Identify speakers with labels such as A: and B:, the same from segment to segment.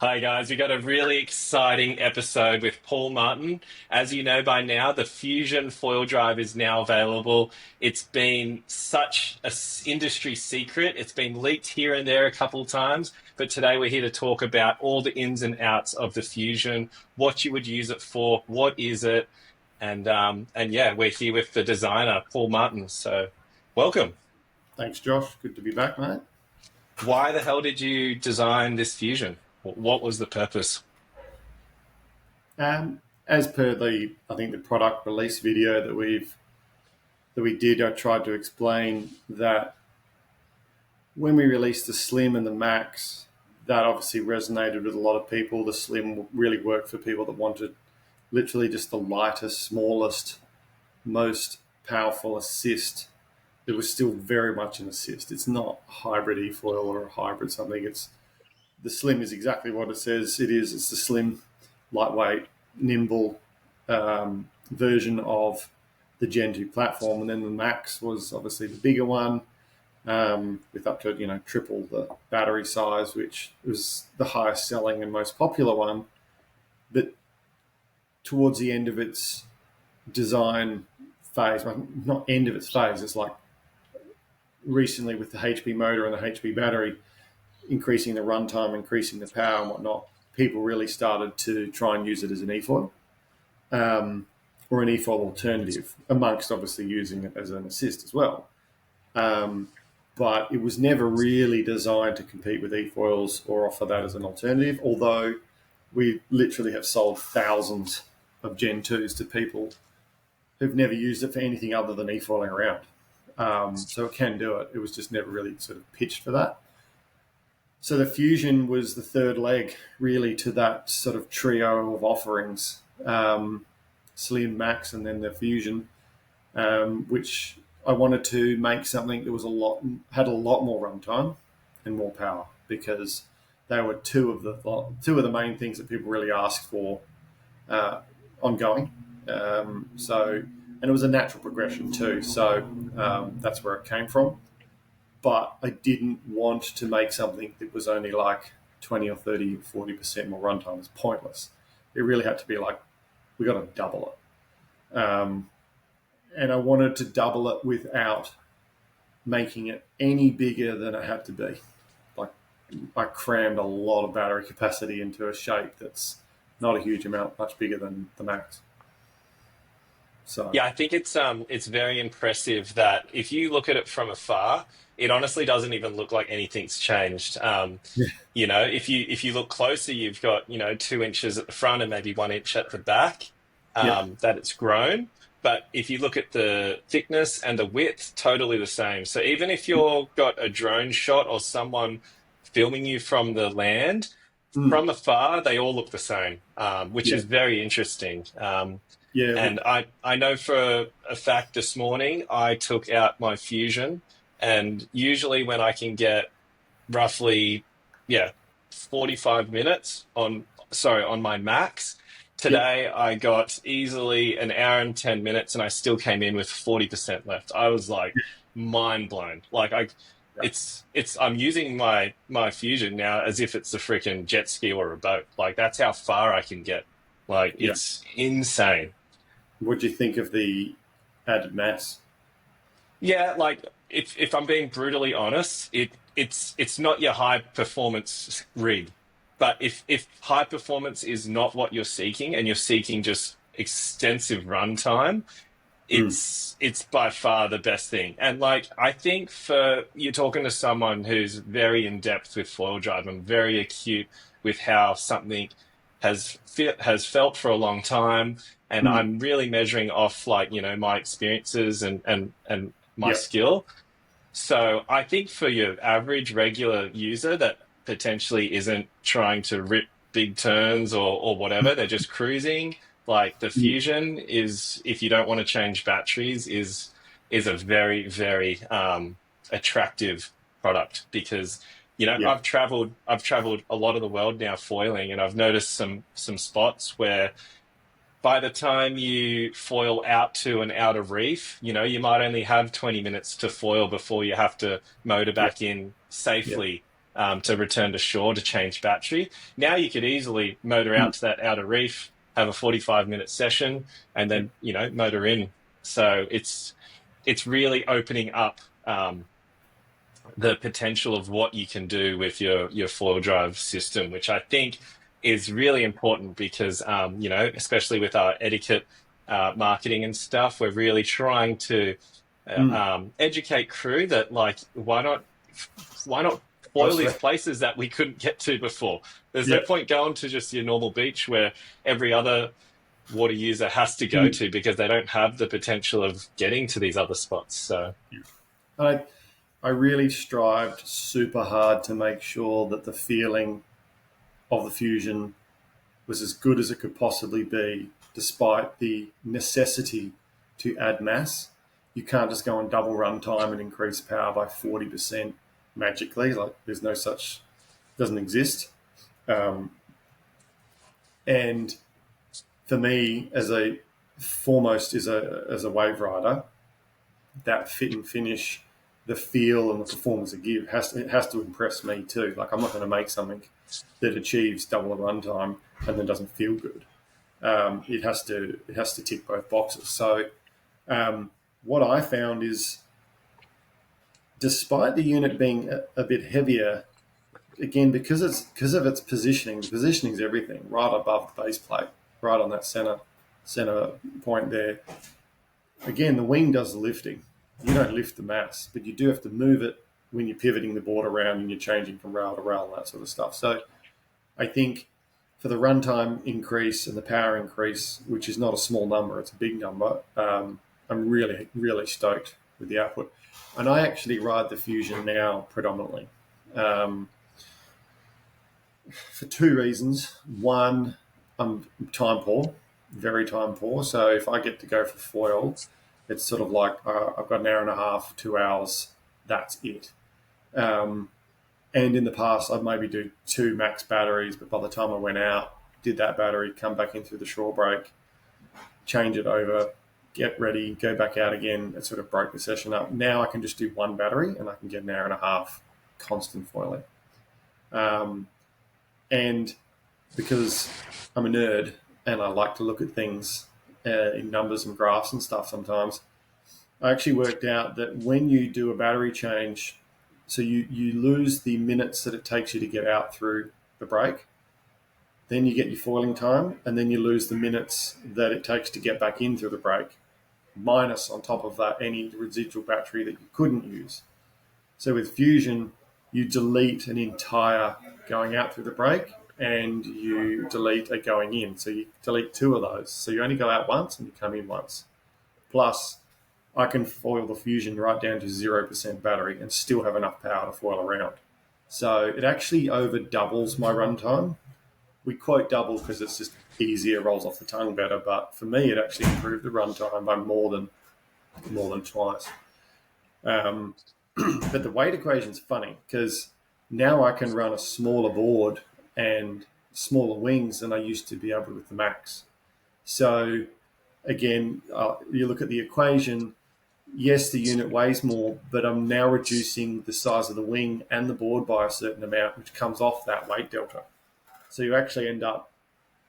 A: Hi guys, we got a really exciting episode with Paul Martin. As you know by now, the Fusion foil drive is now available. It's been such a industry secret. It's been leaked here and there a couple of times, but today we're here to talk about all the ins and outs of the Fusion, what you would use it for, what is it, and yeah, we're here with the designer Paul Martin. So, welcome.
B: Thanks, Josh. Good to be back, mate.
A: Why the hell did you design this Fusion? What was the purpose?
B: As per I think the product release video that we did, I tried to explain that when we released the Slim and the Max, that obviously resonated with a lot of people. The Slim really worked for people that wanted literally just the lightest, smallest, most powerful assist. It was still very much an assist. It's not a hybrid e-foil or a hybrid something. It's the Slim is exactly what it says it is. It's the slim, lightweight, nimble version of the Gen 2 platform. And then the Max was obviously the bigger one with up to, triple the battery size, which was the highest selling and most popular one. But towards the end of its design phase, well, not end of its phase, it's like recently with the HP motor and the HP battery, increasing the runtime, increasing the power and whatnot, people really started to try and use it as an e-foil or an e-foil alternative, amongst obviously using it as an assist as well. But it was never really designed to compete with e-foils or offer that as an alternative, although we literally have sold thousands of Gen 2s to people who've never used it for anything other than e-foiling around. So it can do it. It was just never really sort of pitched for that. So the Fusion was the third leg, really, to that sort of trio of offerings, Slim, Max, and then the Fusion, which I wanted to make something that was had a lot more runtime and more power, because they were two of the main things that people really asked for ongoing. And it was a natural progression too. So that's where it came from. But I didn't want to make something that was only like 20 or 30, 40% more runtime. It's pointless. It really had to be like, we got to double it. And I wanted to double it without making it any bigger than it had to be. Like, I crammed a lot of battery capacity into a shape that's not a huge amount, much bigger than the Max. So,
A: Yeah, I think it's very impressive that if you look at it from afar, it honestly doesn't even look like anything's changed.
B: yeah,
A: If you look closer, you've got 2 inches at the front and maybe 1 inch at the back
B: yeah,
A: that it's grown. But if you look at the thickness and the width, totally the same. So even if you've got a drone shot or someone filming you from the land,
B: mm,
A: from afar, they all look the same, which
B: yeah,
A: is very interesting.
B: yeah,
A: And I know for a fact this morning I took out my Fusion, and usually when I can get roughly, yeah, 45 minutes on my max,
B: yeah,
A: today I got easily an hour and 10 minutes and I still came in with 40% left. I was like mind blown. Like
B: yeah,
A: I'm using my Fusion now as if it's a freaking jet ski or a boat. Like that's how far I can get. Like
B: yeah.
A: it's insane.
B: What do you think of the added mass?
A: Yeah, like if I'm being brutally honest, it's not your high performance rig. But if high performance is not what you're seeking and you're seeking just extensive runtime,
B: Mm,
A: it's by far the best thing. And like I think for you're talking to someone who's very in depth with foil drive and very acute with how something has felt for a long time, and
B: mm,
A: I'm really measuring off like my experiences and my
B: yeah,
A: skill. So I think for your average regular user that potentially isn't trying to rip big turns or whatever, they're just cruising. Like the
B: mm,
A: Fusion is, if you don't want to change batteries, is a very, very attractive product because
B: yeah,
A: I've traveled a lot of the world now foiling, and I've noticed some spots where by the time you foil out to an outer reef, you might only have 20 minutes to foil before you have to motor
B: yeah,
A: back in
B: yeah,
A: safely. to return to shore to change battery. Now you could easily motor
B: Mm.
A: out to that outer reef, have a 45-minute session, and
B: Yeah.
A: then motor in. So it's really opening up the potential of what you can do with your foil drive system, which I think is really important because especially with our etiquette marketing and stuff, we're really trying to
B: Mm.
A: educate crew that like why not foil
B: That's
A: these
B: right.
A: places that we couldn't get to before. There's no
B: Yeah.
A: point going to just your normal beach where every other water user has to go
B: Mm.
A: to because they don't have the potential of getting to these other spots. So
B: Yeah. I really strived super hard to make sure that the feeling of the Fusion was as good as it could possibly be, despite the necessity to add mass. You can't just go on double runtime and increase power by 40% magically. Like there's no such, doesn't exist. Um, and for me, as a foremost as a wave rider, that fit and finish, the feel and the performance it gives it has to impress me too. Like I'm not going to make something that achieves double the runtime and then doesn't feel good. It has to tick both boxes. So what I found is, despite the unit being a bit heavier, again because of its positioning. The positioning is everything. Right above the base plate, right on that center point there. Again, the wing does the lifting. You don't lift the mass, but you do have to move it when you're pivoting the board around and you're changing from rail to rail and that sort of stuff. So I think for the runtime increase and the power increase, which is not a small number, it's a big number, I'm really, really stoked with the output. And I actually ride the Fusion now predominantly um, for two reasons. One, I'm time poor, very time poor. So if I get to go for foil, it's sort of like I've got an hour and a half, 2 hours, that's it. Um, And in the past, I'd maybe do two max batteries, but by the time I went out, did that battery, come back in through the shore break, change it over, get ready, go back out again. It sort of broke the session up. Now I can just do one battery and I can get an hour and a half constant foiling. Um, and because I'm a nerd and I like to look at things in numbers and graphs and stuff sometimes, I actually worked out that when you do a battery change, so you lose the minutes that it takes you to get out through the break, then you get your foiling time, and then you lose the minutes that it takes to get back in through the break, minus on top of that any residual battery that you couldn't use. So with Fusion, you delete an entire going out through the break and you delete a going in. So you delete two of those. So you only go out once and you come in once. Plus, I can foil the Fusion right down to 0% battery and still have enough power to foil around. So it actually over doubles my runtime. We quote double because it's just easier, rolls off the tongue better. But for me, it actually improved the runtime by more than twice. Um, but the weight equation is funny because now I can run a smaller board and smaller wings than I used to be able to with the Max. So again, you look at the equation. Yes, the unit weighs more, but I'm now reducing the size of the wing and the board by a certain amount, which comes off that weight delta. So you actually end up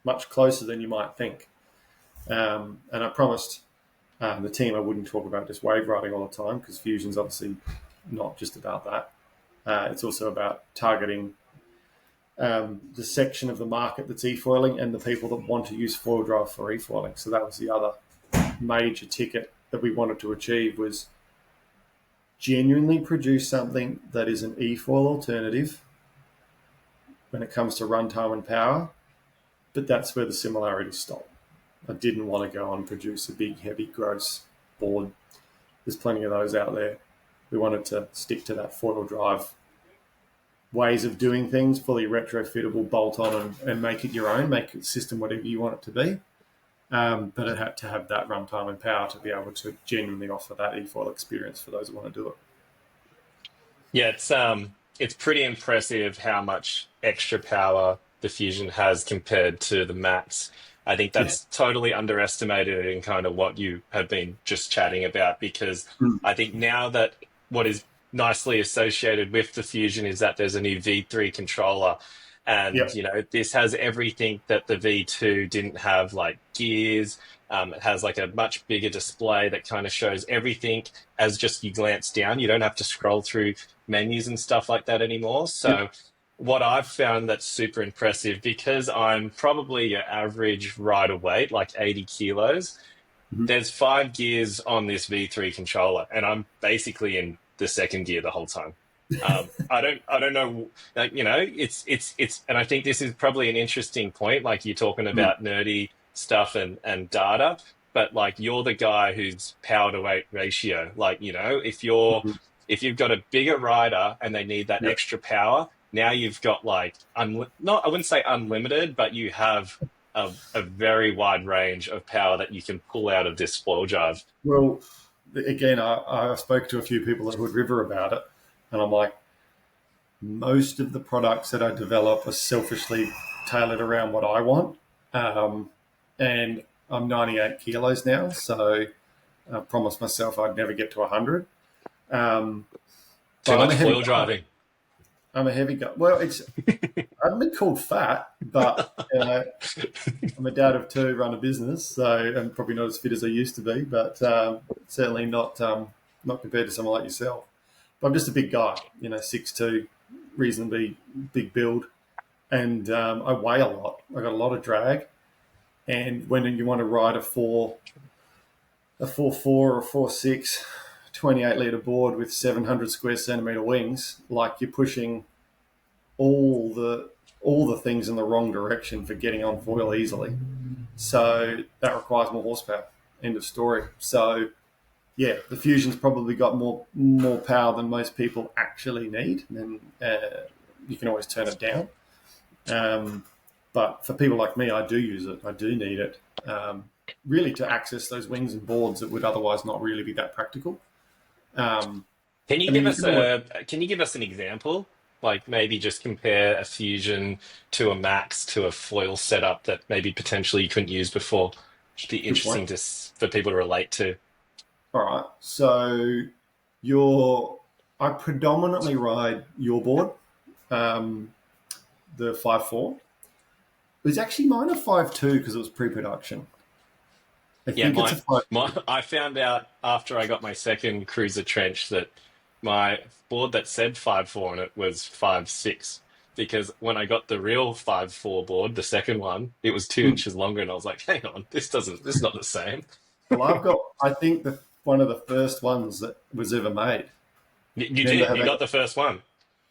B: much closer than you might think. And I promised the team I wouldn't talk about just wave riding all the time because Fusion's obviously not just about that. It's also about targeting the section of the market that's e-foiling and the people that want to use foil drive for e-foiling. So that was the other major ticket that we wanted to achieve, was genuinely produce something that is an e-foil alternative when it comes to runtime and power, but that's where the similarities stop. I didn't want to go and produce a big, heavy, gross board. There's plenty of those out there. We wanted to stick to that foil drive ways of doing things, fully retrofittable, bolt on and make it your own, make the system whatever you want it to be. But it had to have that runtime and power to be able to genuinely offer that e-foil experience for those who want to do it.
A: yeah, it's pretty impressive how much extra power the Fusion has compared to the Max. I think
B: Yeah.
A: that's totally underestimated in kind of what you have been just chatting about because
B: Mm.
A: I think now that what is nicely associated with the Fusion is that there's a new V3 controller. And,
B: Yep.
A: this has everything that the V2 didn't have, like gears. It has like a much bigger display that kind of shows everything as just you glance down. You don't have to scroll through menus and stuff like that anymore.
B: Yep.
A: So, what I've found that's super impressive because I'm probably your average rider weight, like 80 kilos.
B: Mhm.
A: There's 5 gears on this V3 controller, and I'm basically in the second gear the whole time. I don't know, like, and I think this is probably an interesting point. Like you're talking
B: Mm.
A: about nerdy stuff and data, but like you're the guy who's power to weight ratio. Like,
B: Mhm.
A: if you've got a bigger rider and they need that
B: Yep.
A: extra power, now you've got like not I wouldn't say unlimited, but you have a very wide range of power that you can pull out of this foil drive.
B: Well, again, I spoke to a few people at Hood River about it, and I'm like, most of the products that I develop are selfishly tailored around what I want. Um, and I'm 98 kilos now, so I promised myself I'd never get to 100. Um,
A: Too
B: but I'm
A: much
B: a heavy
A: foil
B: guy.
A: driving.
B: I'm a heavy guy. Well, I haven't been called fat, but I'm a dad of two, run a business, so I'm probably not as fit as I used to be, but certainly not compared to someone like yourself. But I'm just a big guy, 6'2", reasonably big build, and I weigh a lot. I got a lot of drag, and when you want to ride a 4.4 or a 4.6, 28 litre board with 700 square centimetre wings, like you're pushing all the things in the wrong direction for getting on foil easily. So that requires more horsepower. End of story. So yeah, the Fusion's probably got more power than most people actually need. And you can always turn it down. Um, but for people like me, I do use it. I do need it. Really to access those wings and boards that would otherwise not really be that practical. Um,
A: Can you
B: I mean,
A: give
B: you
A: us
B: can always,
A: a can you give us an example? Like maybe just compare a Fusion to a Max to a foil setup that maybe potentially you couldn't use before. It'd be
B: good point.
A: interesting for people to relate to.
B: All right. So your I predominantly ride your board, um, the 5.4. It was actually mine a 5.2 because it was pre-production. I
A: Yeah,
B: think it's a 5.2.
A: I found out after I got my second cruiser trench that my board that said 5.4 on it was 5.6 because when I got the real 5.4 board, the second one, it was two
B: Hmm.
A: inches longer, and I was like, hang on, this is not the same.
B: Well, I've got, I think, one of the first ones that was ever made.
A: You
B: Remember
A: did,
B: how
A: you
B: they
A: got
B: got,
A: the first one.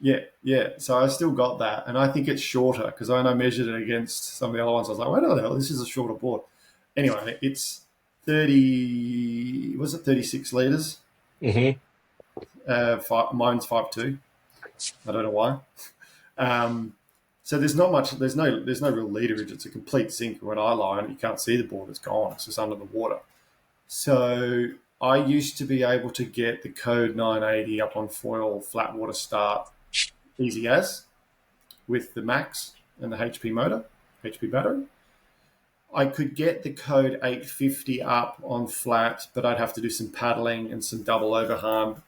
B: yeah, yeah. So I still got that. And I think it's shorter because when I measured it against some of the other ones, I was like, wait the hell, this is a shorter board. Anyway, it's 30, was it 36 litres?
A: Hmm.
B: Mine's 5.2. I don't know why. Um, so there's not much. There's no real leaderage. It's a complete sinker. When I lie on it, you can't see the board. It's gone. It's just under the water. So I used to be able to get the code 980 up on foil flat water start easy as with the Max and the HP motor, HP battery. I could get the code 850 up on flat, but I'd have to do some paddling and some double overharm,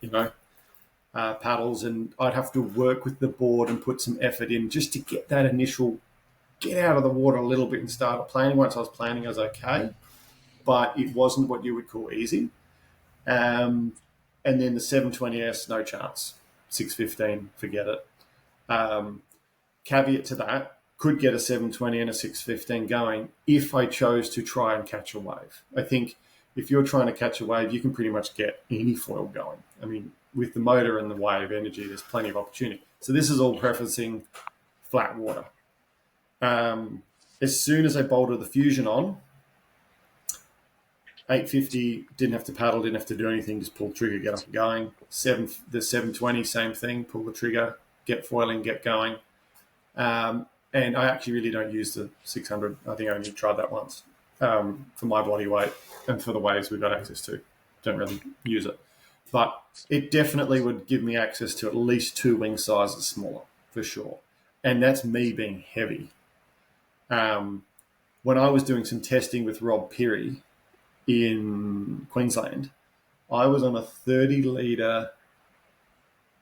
B: paddles, and I'd have to work with the board and put some effort in just to get that initial get out of the water a little bit and start planning. Once I was planning, I was okay, but it wasn't what you would call easy. Um, and then the 720S, no chance. 615, forget it. Um, Caveat to that, could get a 720 and a 615 going if I chose to try and catch a wave. I think if you're trying to catch a wave, you can pretty much get any foil going. I mean, with the motor and the wave energy, there's plenty of opportunity. So this is all preferencing flat water. As soon as I bolted the Fusion on, 850, didn't have to paddle, didn't have to do anything, just pull the trigger, get up and going. The 720, same thing, pull the trigger, get foiling, get going. And I actually really don't use the 600. I think I only tried that once for my body weight and for the waves we've got access to. Don't really use it. But it definitely would give me access to at least two wing sizes smaller, for sure. And that's me being heavy. When I was doing some testing with Rob Peary in Queensland, I was on a 30 litre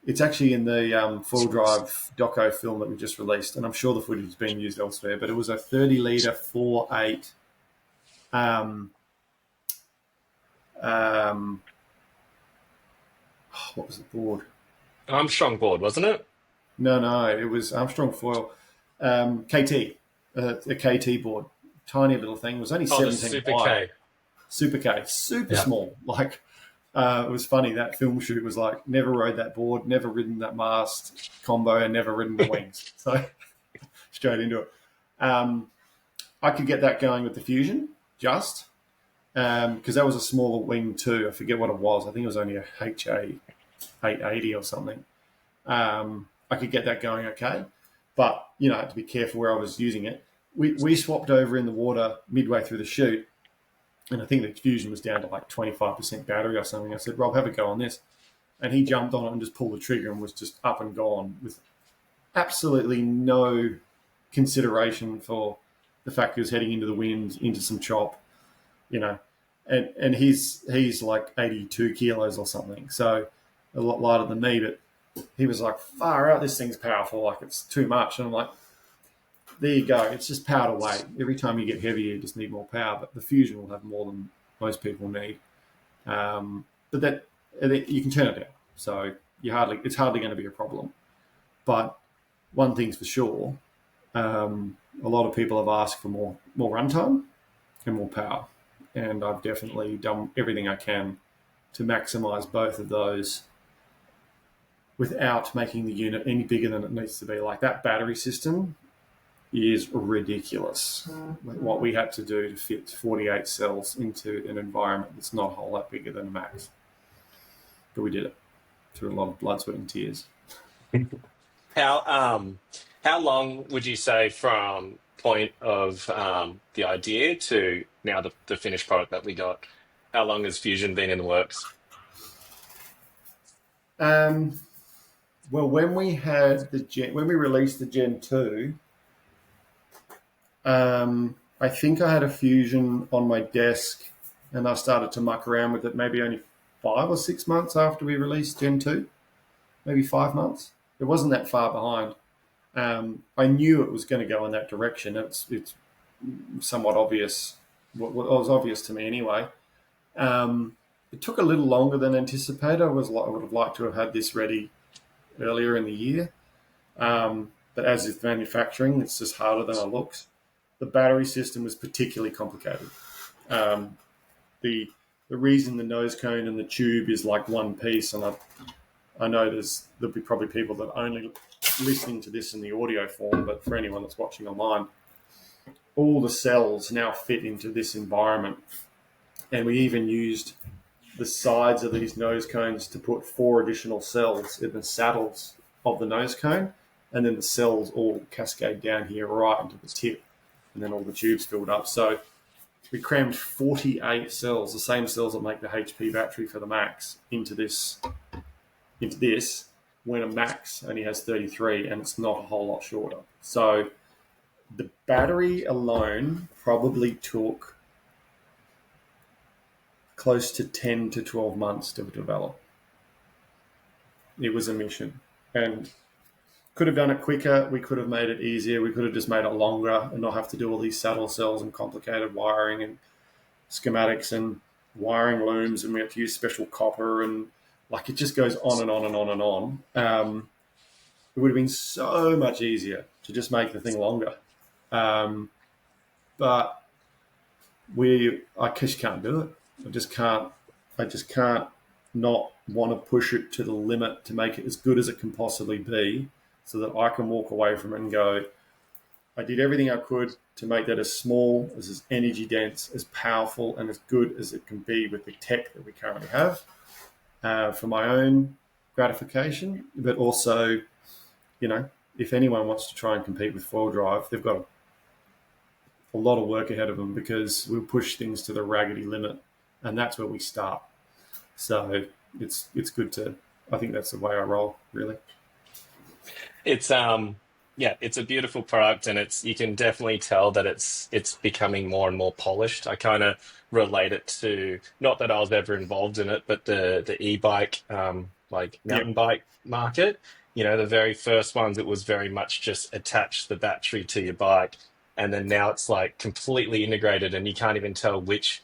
B: It's actually in the four-wheel drive doco film that we just released, and I'm sure the footage is being used elsewhere. But it was a 30 litre 4.8. Um, um, what was the board?
A: Armstrong board, wasn't it?
B: No, it was Armstrong foil, KT, a KT board, tiny little thing. It was only
A: Oh, the
B: 17
A: Super
B: wide,
A: K.
B: super K, super
A: Yeah.
B: small. Like it was funny. That film shoot was like never rode that board, never ridden that mast combo, and never ridden the wings. So straight into it. Um, I could get that going with the Fusion just because that was a smaller wing too. I forget what it was. I think it was only a HA 880 or something. I could get that going okay, but I had to be careful where I was using it. We swapped over in the water midway through the shoot, and I think the Fusion was down to like 25% battery or something. I said, Rob, have a go on this. And he jumped on it and just pulled the trigger and was just up and gone with absolutely no consideration for the fact he was heading into the wind, into some chop, you know. And he's like 82 kilos or something, so a lot lighter than me, but he was like, far out, this thing's powerful, like it's too much. And I'm like, there you go, it's just power to weight. Every time you get heavier, you just need more power, but the Fusion will have more than most people need. But that you can turn it down, so it's hardly going to be a problem. But one thing's for sure, a lot of people have asked for more runtime and more power, and I've definitely done everything I can to maximize both of those without making the unit any bigger than it needs to be. Like that battery system is ridiculous. What we had to do to fit 48 cells into an environment that's not a whole lot bigger than a max. But we did it through a lot of blood, sweat, and tears.
A: How how long would you say from point of the idea to now the finished product that we got? How long has Fusion been in the works?
B: Um, well, when we released the Gen 2, I think I had a Fusion on my desk, and I started to muck around with it maybe only 5 or 6 months after we released Gen 2, maybe 5 months. It wasn't that far behind. I knew it was going to go in that direction. It's somewhat obvious. What was obvious to me anyway. It took a little longer than anticipated. I would have liked to have had this ready earlier in the year. But as with manufacturing, it's just harder than it looks. The battery system was particularly complicated. Um, the the reason the nose cone and the tube is like one piece, and I know there'll be probably people that are only listening to this in the audio form, but for anyone that's watching online, all the cells now fit into this environment, and we even used the sides of these nose cones to put 4 additional cells in the saddles of the nose cone, and then the cells all cascade down here right into the tip, and then all the tubes filled up. So we crammed 48 cells, the same cells that make the HP battery for the Max, into this, when a Max only has 33 and it's not a whole lot shorter. So the battery alone probably took close to 10 to 12 months to develop. It was a mission, and could have done it quicker. We could have made it easier. We could have just made it longer and not have to do all these saddle cells and complicated wiring and schematics and wiring looms, and we have to use special copper, and like it just goes on and on and on and on. It would have been so much easier to just make the thing longer. But I just can't do it. I just can't not want to push it to the limit to make it as good as it can possibly be, so that I can walk away from it and go, I did everything I could to make that as small, as energy dense, as powerful, and as good as it can be with the tech that we currently have, for my own gratification. But also, if anyone wants to try and compete with four-wheel drive, they've got a lot of work ahead of them, because we'll push things to the raggedy limit, and that's where we start. So it's good to. I think that's the way I roll, really.
A: It's yeah, it's a beautiful product, and you can definitely tell that it's becoming more and more polished. I kind of relate it to, not that I was ever involved in it, but the e-bike like
B: Yep.
A: mountain bike market. The very first ones, it was very much just attach the battery to your bike, and then now it's like completely integrated, and you can't even tell which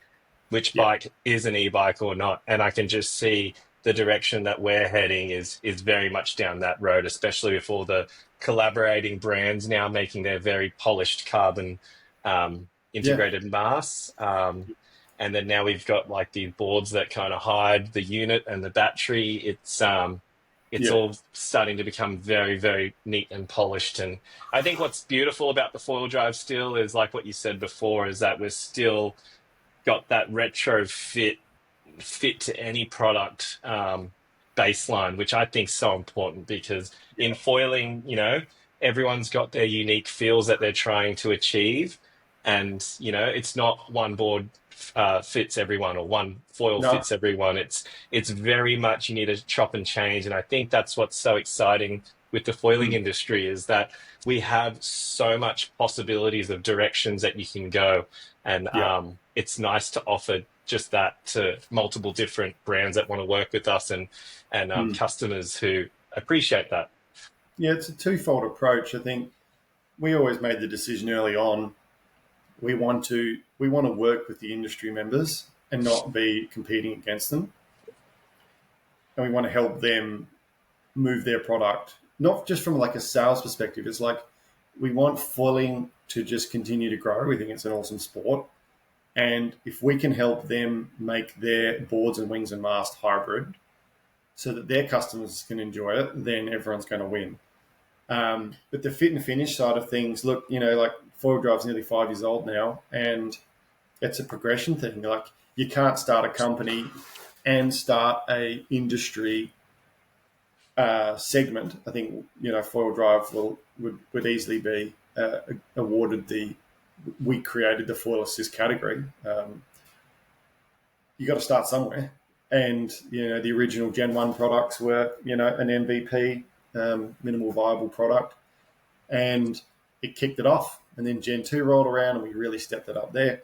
B: Yep.
A: bike is an e-bike or not. And I can just see the direction that we're heading is very much down that road, especially with all the collaborating brands now making their very polished carbon
B: Yeah.
A: integrated mass. And then now we've got like these boards that kind of hide the unit and the battery. It's
B: Yep.
A: all starting to become very, very neat and polished. And I think what's beautiful about the foil drive still is like what you said before, is that we're still got that retro fit to any product baseline, which I think is so important because in foiling, everyone's got their unique feels that they're trying to achieve. And, it's not one board fits everyone or one foil
B: No.
A: fits everyone. It's very much you need to chop and change. And I think that's what's so exciting with the foiling
B: Mm.
A: industry is that we have so much possibilities of directions that you can go. And
B: Yep.
A: it's nice to offer just that to multiple different brands that want to work with us and
B: Mm.
A: customers who appreciate that.
B: Yeah, it's a twofold approach. I think we always made the decision early on. We want to work with the industry members and not be competing against them, and we want to help them move their product, not just from like a sales perspective. It's like we want foiling to just continue to grow. We think it's an awesome sport. And if we can help them make their boards and wings and mast hybrid so that their customers can enjoy it, then everyone's going to win. But the fit and finish side of things, look, like foil drive's nearly 5 years old now, and it's a progression thing. Like you can't start a company and start a industry segment. I think foil drive would easily be awarded the we created the foil assist category. You got to start somewhere, and the original Gen 1 products were an MVP, minimal viable product, and it kicked it off. And then Gen 2 rolled around, and we really stepped it up there.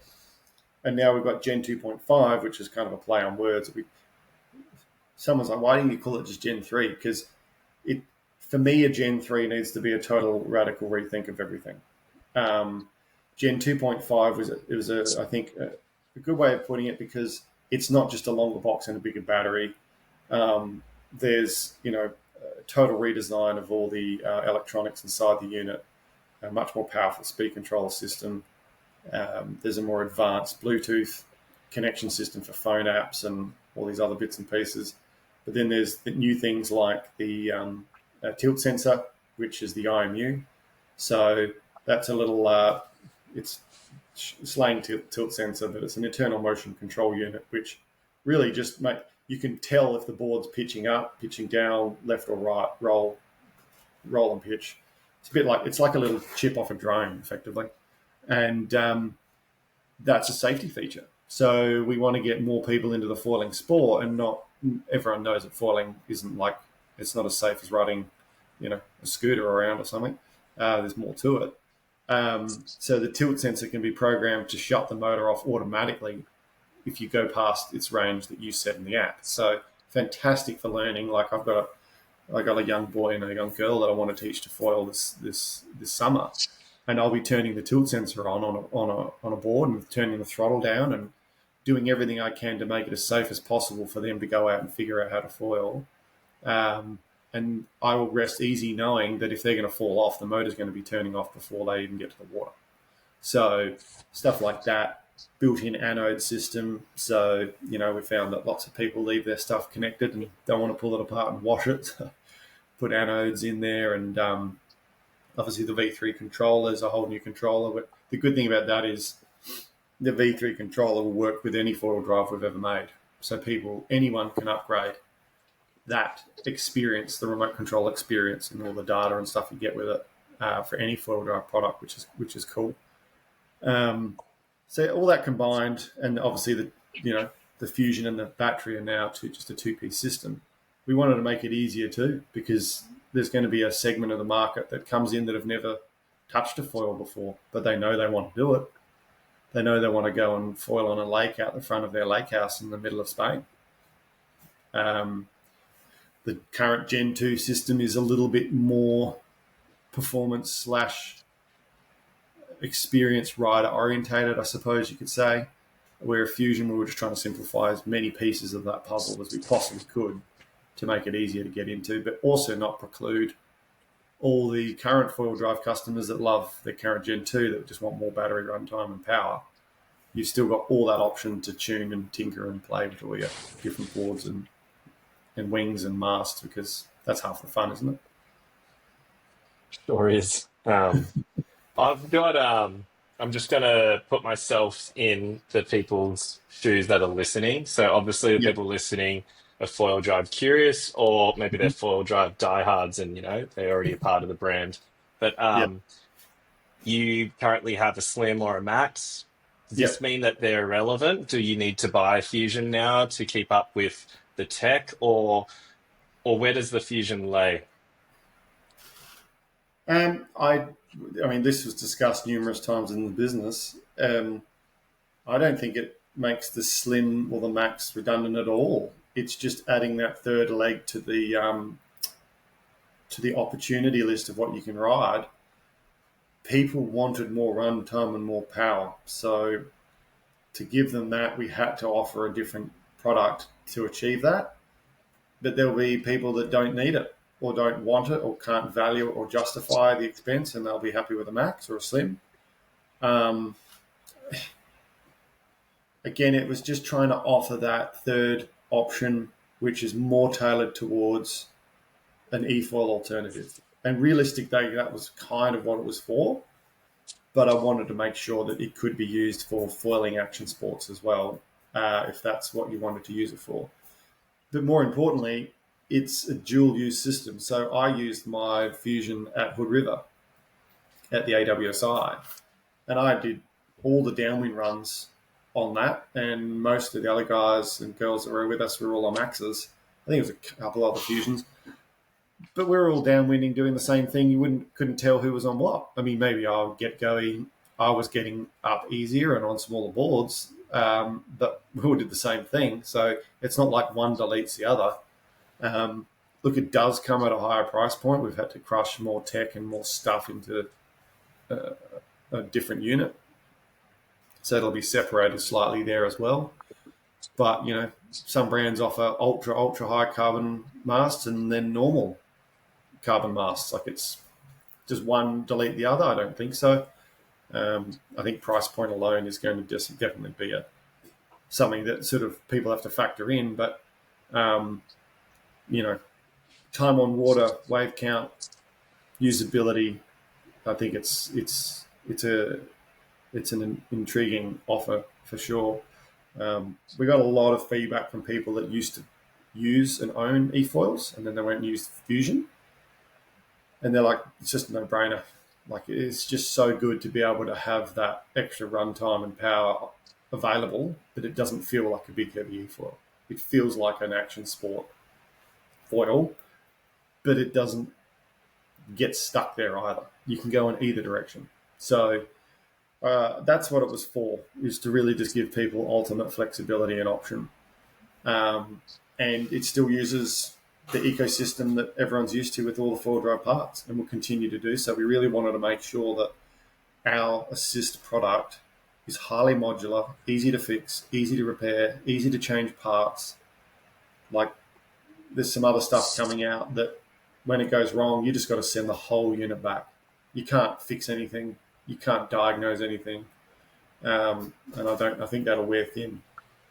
B: And now we've got Gen 2.5, which is kind of a play on words. Someone's like, why didn't you call it just Gen 3? Because for me, a Gen 3 needs to be a total radical rethink of everything. Gen 2.5 was I think, a good way of putting it because it's not just a longer box and a bigger battery. There's, a total redesign of all the electronics inside the unit, a much more powerful speed controller system. There's a more advanced Bluetooth connection system for phone apps and all these other bits and pieces. But then there's the new things like the tilt sensor, which is the IMU. So that's a little, it's slang tilt sensor, but it's an internal motion control unit, which really just you can tell if the board's pitching up, pitching down, left or right, roll and pitch. It's like a little chip off a drone, effectively. And that's a safety feature. So we want to get more people into the foiling sport, and not everyone knows that foiling isn't it's not as safe as riding, a scooter around or something. There's more to it. So the tilt sensor can be programmed to shut the motor off automatically if you go past its range that you set in the app. So fantastic for learning. Like I got a young boy and a young girl that I want to teach to foil this summer, and I'll be turning the tilt sensor on a board and turning the throttle down and doing everything I can to make it as safe as possible for them to go out and figure out how to foil. And I will rest easy knowing that if they're going to fall off, the motor's going to be turning off before they even get to the water. So stuff like that, built-in anode system. So, we found that lots of people leave their stuff connected and don't want to pull it apart and wash it. So put anodes in there, and obviously the V3 controller is a whole new controller. But the good thing about that is the V3 controller will work with any foil drive we've ever made. So anyone can upgrade that experience, the remote control experience, and all the data and stuff you get with it for any foil drive product, which is cool. So all that combined, and obviously the fusion and the battery are now just a two-piece system. We wanted to make it easier too, because there's going to be a segment of the market that comes in that have never touched a foil before, but they know they want to do it. They know they want to go and foil on a lake out the front of their lake house in the middle of Spain. But the current Gen 2 system is a little bit more performance slash experience rider orientated, I suppose you could say. Where Fusion, we were just trying to simplify as many pieces of that puzzle as we possibly could to make it easier to get into, but also not preclude all the current four-wheel drive customers that love their current Gen 2 that just want more battery runtime and power. You've still got all that option to tune and tinker and play with all your different boards and wings and masts, because that's half the fun, isn't it?
A: Sure is. I've got I'm just gonna put myself in the people's shoes that are listening. So obviously the
B: Yeah.
A: people listening are foil drive curious, or maybe they're
B: Mhm.
A: foil drive diehards and they're already a part of the brand. But
B: Yeah.
A: you currently have a Slim or a Max. Does
B: Yeah.
A: this mean that they're irrelevant? Do you need to buy a Fusion now to keep up with the tech, or where does the Fusion lay?
B: I mean, this was discussed numerous times in the business. I don't think it makes the Slim or the Max redundant at all. It's just adding that third leg to the opportunity list of what you can ride. People wanted more run time and more power, so to give them that, we had to offer a different product to achieve that. But there'll be people that don't need it or don't want it or can't value it or justify the expense, and they'll be happy with a Max or a Slim. Um, Again, it was just trying to offer that third option, which is more tailored towards an e-foil alternative. And realistically, that was kind of what it was for. But I wanted to make sure that it could be used for foiling action sports as well, if that's what you wanted to use it for. But more importantly, it's a dual use system. So I used my Fusion at Hood River at the AWSI, and I did all the downwind runs on that. And most of the other guys and girls that were with us were all on Maxes. I think it was a couple other Fusions, but we were all downwinding, doing the same thing. You couldn't tell who was on what. I mean, maybe I would get going. I was getting up easier and on smaller boards, but we all did the same thing. So it's not like one deletes the other. Look, it does come at a higher price point. We've had to crush more tech and more stuff into a different unit, so it'll be separated slightly there as well. But some brands offer ultra high carbon masts and then normal carbon masts. Like it's does one delete the other? I don't think so. I think price point alone is going to just definitely be something that sort of people have to factor in. But um, you know, time on water, wave count, usability. I think it's an intriguing offer for sure. We got a lot of feedback from people that used to use and own eFoils, and then they went and used Fusion, and they're like, it's just a no-brainer. Like it's just so good to be able to have that extra runtime and power available, but it doesn't feel like a big heavy eFoil. It feels like an action sport foil, but it doesn't get stuck there either. You can go in either direction. So that's what it was for, is to really just give people ultimate flexibility and option. And it still uses the ecosystem that everyone's used to with all the four-wheel drive parts, and will continue to do so. We really wanted to make sure that our assist product is highly modular, easy to fix, easy to repair, easy to change parts. Like there's some other stuff coming out that when it goes wrong, you just got to send the whole unit back. You can't fix anything. You can't diagnose anything. And I think that'll wear thin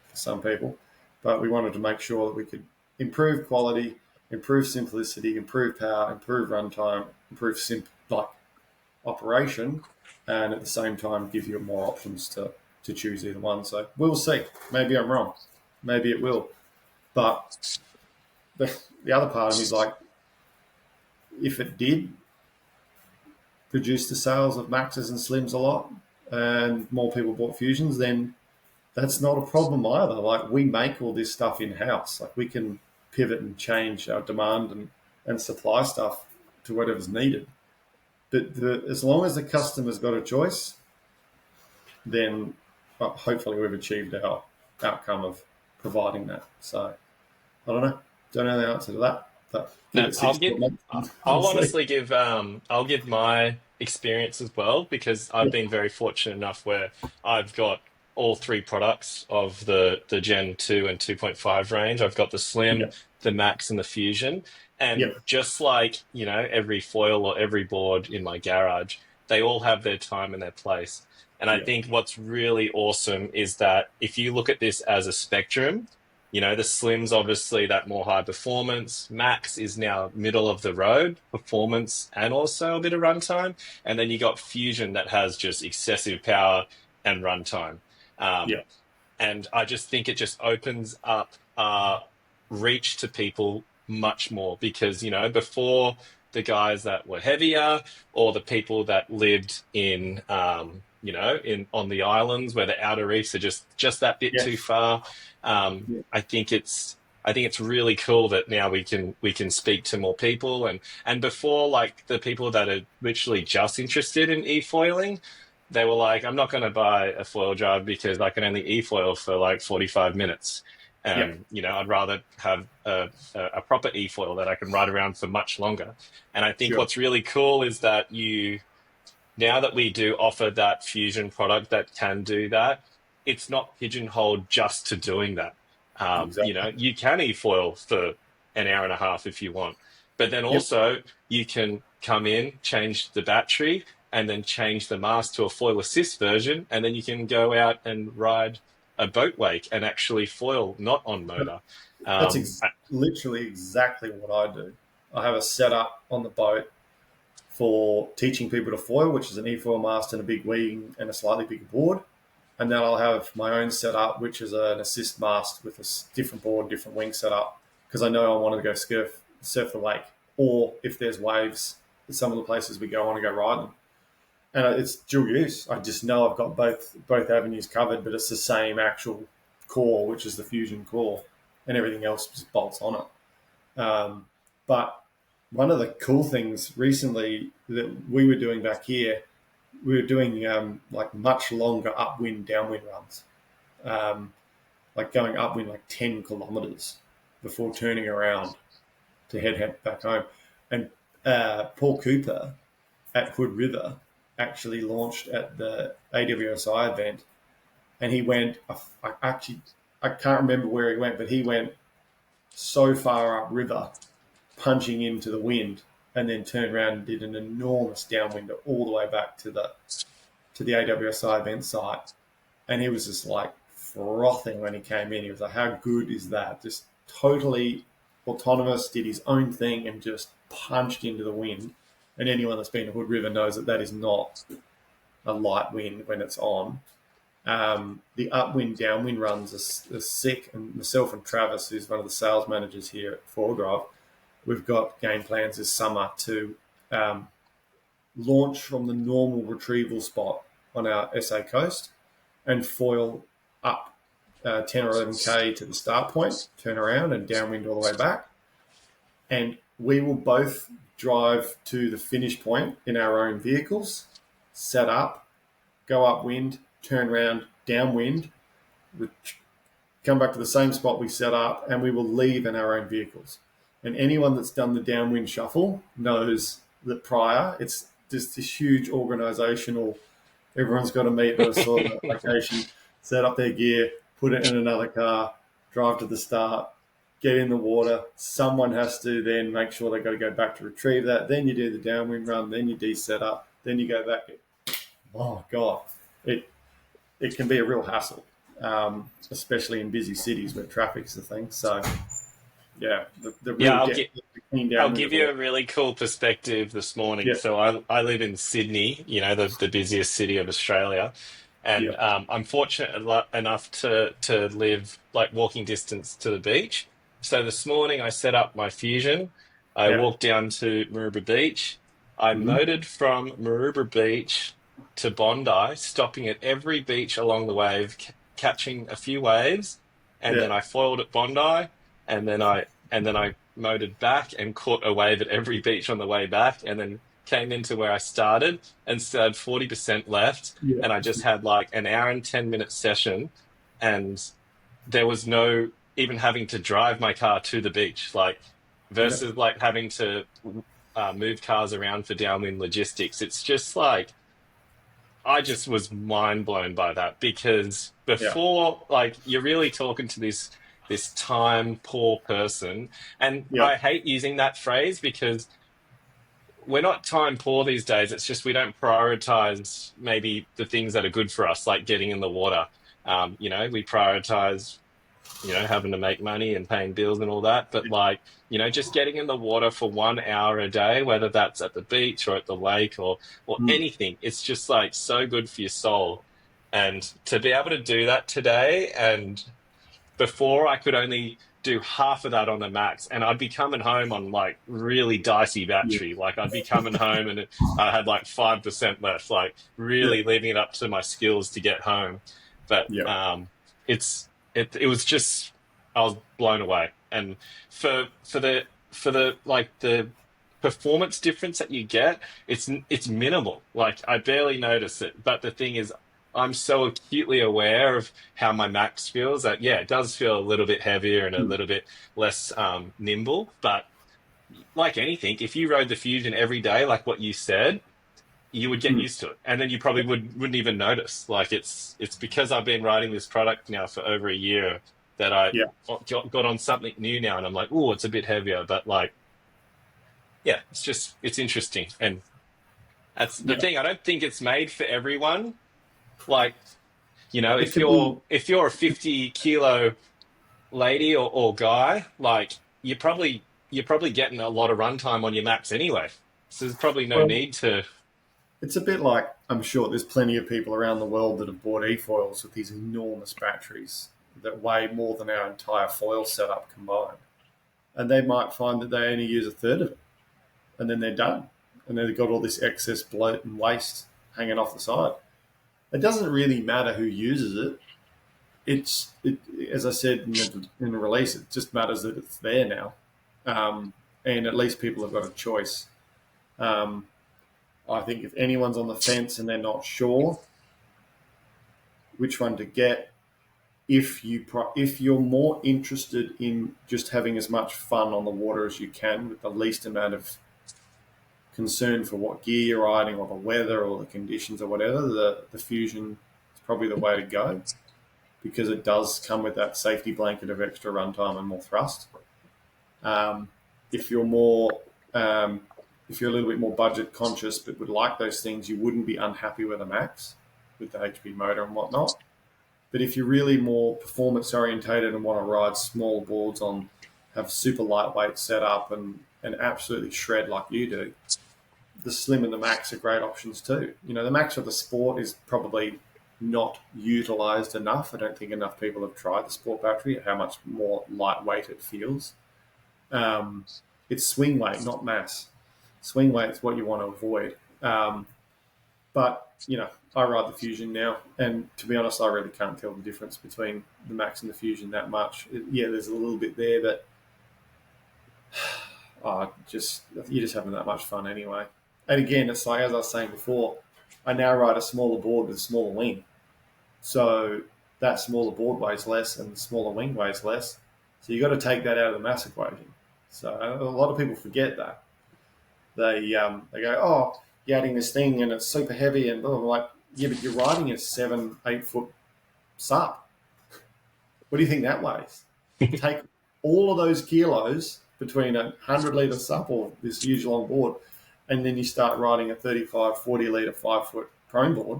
B: for some people. But we wanted to make sure that we could improve quality, improve simplicity, improve power, improve runtime, improve operation, and at the same time give you more options to choose either one. So we'll see. Maybe I'm wrong. Maybe it will. But the other part of me is like, if it did reduce the sales of Maxes and Slims a lot, and more people bought Fusions, then that's not a problem either. Like we make all this stuff in house. Like we can pivot and change our demand and supply stuff to whatever's needed. But as long as the customer's got a choice, then hopefully we've achieved our outcome of providing that. So I don't know. Don't know the answer to that. But give
A: No,
B: it 6 months. We'll
A: I'll
B: see.
A: honestly give I'll give my experience as well because I've
B: Yeah,
A: been very fortunate enough where I've got all three products of the Gen 2 and 2.5 range. I've got the Slim,
B: yeah,
A: the Max, and the Fusion.
B: yeah,
A: And just like, every foil or every board in my garage, they all have their time and their place. And I
B: yeah,
A: think what's really awesome is that if you look at this as a spectrum, the Slim's obviously that more high performance. Max is now middle of the road performance and also a bit of runtime. And then you got Fusion that has just excessive power and runtime.
B: yeah,
A: Um, and I just think it just opens up reach to people much more because before the guys that were heavier or the people that lived in in on the islands where the outer reefs are just that bit too
B: yes,
A: far.
B: yeah,
A: I think it's really cool that now we can speak to more people and before like the people that are literally just interested in e-foiling, they were like, I'm not going to buy a foil drive because I can only e-foil for like 45 minutes.
B: yeah,
A: I'd rather have a proper e-foil that I can ride around for much longer. And I think
B: sure,
A: what's really cool is that now that we do offer that fusion product that can do that, it's not pigeonholed just to doing that.
B: exactly.
A: You can e-foil for an hour and a half if you want, but then
B: Yep,
A: also you can come in, change the battery, and then change the mast to a foil assist version, and then you can go out and ride a boat wake and actually foil not on motor.
B: that's
A: Um,
B: literally exactly what I do. I have a setup on the boat for teaching people to foil, which is an e-foil mast and a big wing and a slightly bigger board. And then I'll have my own setup, which is an assist mast with a different board, different wing setup, because I know I want to go surf the lake, or if there's waves, at some of the places we go, I want to go ride them. And it's dual use. I just know I've got both avenues covered, but it's the same actual core, which is the fusion core, and everything else just bolts on it. But one of the cool things recently that we were doing back here, we were doing like much longer upwind, downwind runs, um, like going upwind like 10 kilometers before turning around to head back home. And Paul Cooper at Hood River actually launched at the AWSI event, and he went. I can't remember where he went, but he went so far upriver, punching into the wind, and then turned around and did an enormous downwinder all the way back to the AWSI event site. And he was just like frothing when he came in. He was like, "How good is that?" Just totally autonomous, did his own thing, and just punched into the wind. And anyone that's been to Hood River knows that that is not a light wind when it's on. The upwind, downwind runs are sick. And myself and Travis, who's one of the sales managers here at Four Drive, we've got game plans this summer to um, launch from the normal retrieval spot on our SA coast and foil up 10 or 11K to the start point, turn around and downwind all the way back. And we will both drive to the finish point in our own vehicles, set up, go upwind, turn around, downwind, come back to the same spot we set up, and we will leave in our own vehicles. And anyone that's done the downwind shuffle knows that prior, it's just this huge organizational, everyone's got to meet at a sort of location, set up their gear, put it in another car, drive to the start, get in the water. Someone has to then make sure they've got to go back to retrieve that. Then you do the downwind run, then you de-set up, then you go back. Oh, God. It can be a real hassle, especially in busy cities where traffic's the thing. So, yeah, the
A: yeah,
B: real depth, the clean
A: I'll
B: downwind
A: give
B: of
A: you
B: all.
A: a really cool perspective this morning.
B: Yeah,
A: So I live in Sydney, the busiest city of Australia,
B: yeah,
A: and I'm fortunate enough to live like walking distance to the beach. So this morning I set up my fusion. I
B: yeah.
A: walked down to Maroubra Beach. I
B: Mm-hmm.
A: motored from Maroubra Beach to Bondi, stopping at every beach along the wave, catching a few waves, and
B: Yeah,
A: then I foiled at Bondi, and then I motored back and caught a wave at every beach on the way back, and then came into where I started and still had 40% left.
B: yeah,
A: And I just had like an hour and 10-minute session, and there was no even having to drive my car to the beach. Like
B: Yeah,
A: versus like having to move cars around for downwind logistics. It's just like I just was mind blown by that because
B: yeah,
A: before, like, you're really talking to this time poor person, and
B: yeah.
A: I hate using that phrase because we're not time poor these days. It's just we don't prioritize maybe the things that are good for us, like getting in the water. We prioritize having to make money and paying bills and all that. But like, just getting in the water for 1 hour a day, whether that's at the beach or at the lake or
B: Mm,
A: anything, it's just like so good for your soul. And to be able to do that today, and before I could only do half of that on the max, and I'd be coming home on like really dicey
B: yeah,
A: battery. Like I'd be coming home and I had like 5% left, like
B: yeah,
A: really leaving it up to my skills to get home. But
B: yeah.
A: it was just I was blown away. And for the performance difference that you get, it's minimal. Like I barely notice it. But the thing is, I'm so acutely aware of how my max feels that yeah, it does feel a little bit heavier and a
B: Mm,
A: little bit less nimble. But like anything, if you rode the Fusion every day, like what you said, you would get
B: mm,
A: used to it, and then you probably wouldn't even notice. Like it's because I've been riding this product now for over a year that I
B: yeah,
A: got on something new now, and I'm like, oh, it's a bit heavier, but like, yeah, it's interesting, and that's the
B: yeah.
A: thing. I don't think it's made for everyone. Like,
B: It
A: if
B: can be.
A: you're a 50 kilo lady or guy, like you're probably getting a lot of runtime on your maps anyway. So there's probably no
B: Well,
A: need to.
B: it's a bit like I'm sure there's plenty of people around the world that have bought e-foils with these enormous batteries that weigh more than our entire foil setup combined, and they might find that they only use a third of it, and then they're done, and then they've got all this excess bloat and waste hanging off the side. It doesn't really matter who uses it. As I said in the release, it just matters that it's there now, and at least people have got a choice. Um, I think if anyone's on the fence and they're not sure which one to get, if you're more interested in just having as much fun on the water as you can with the least amount of concern for what gear you're riding or the weather or the conditions or whatever, the Fusion is probably the way to go because it does come with that safety blanket of extra runtime and more thrust. Um, if you're more if you're a little bit more budget conscious but would like those things, you wouldn't be unhappy with a Max with the HP motor and whatnot. But if you're really more performance orientated and want to ride small boards on, have super lightweight setup and absolutely shred like you do, the Slim and the Max are great options too. The Max or the Sport is probably not utilized enough. I don't think enough people have tried the Sport battery, how much more lightweight it feels. Um, it's swing weight, not mass. Swing weight is what you want to avoid. But I ride the Fusion now, and to be honest, I really can't tell the difference between the Max and the Fusion that much. Yeah, there's a little bit there, but you're just having that much fun anyway. And again, it's like as I was saying before, I now ride a smaller board with a smaller wing, so that smaller board weighs less and the smaller wing weighs less. So you got to take that out of the mass equation. So a lot of people forget that. They go, oh, you're adding this thing and it's super heavy and blah, blah, blah. Like, yeah, but you're riding a 7-8 foot SUP. What do you think that weighs? Take all of those kilos between a 100 litre SUP or this huge long board, and then you start riding a 35, 40 litre 5 foot prone board.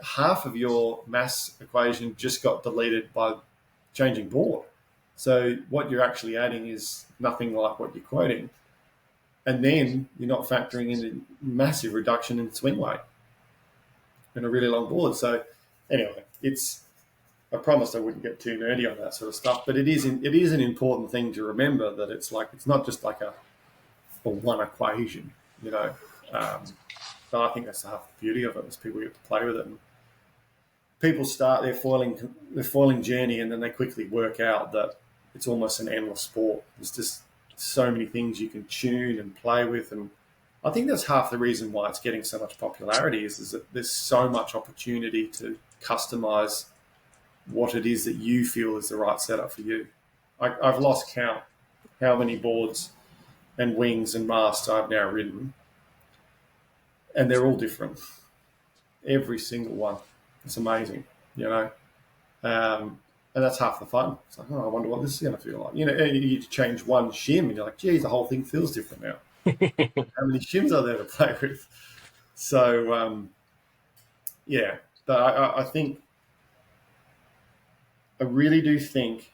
B: Half of your mass equation just got deleted by changing board. So what you're actually adding is nothing like what you're quoting. And then you're not factoring in a massive reduction in swing weight in a really long board. So anyway, I promised I wouldn't get too nerdy on that sort of stuff, but it is an important thing to remember that it's not just like a one equation, you know. But I think that's half the beauty of it is people get to play with it. And people start their foiling journey, and then they quickly work out that it's almost an endless sport. There's just so many things you can tune and play with, and I think that's half the reason why it's getting so much popularity is that there's so much opportunity to customize what it is that you feel is the right setup for you. I've lost count how many boards and wings and masts I've now ridden, and they're all different. Every single one. It's amazing, you know. And that's half the fun. It's like, oh, I wonder what this is going to feel like. You know, you change one shim, and you're like, geez, the whole thing feels different now. How many shims are there to play with? So, yeah, but I think, I really do think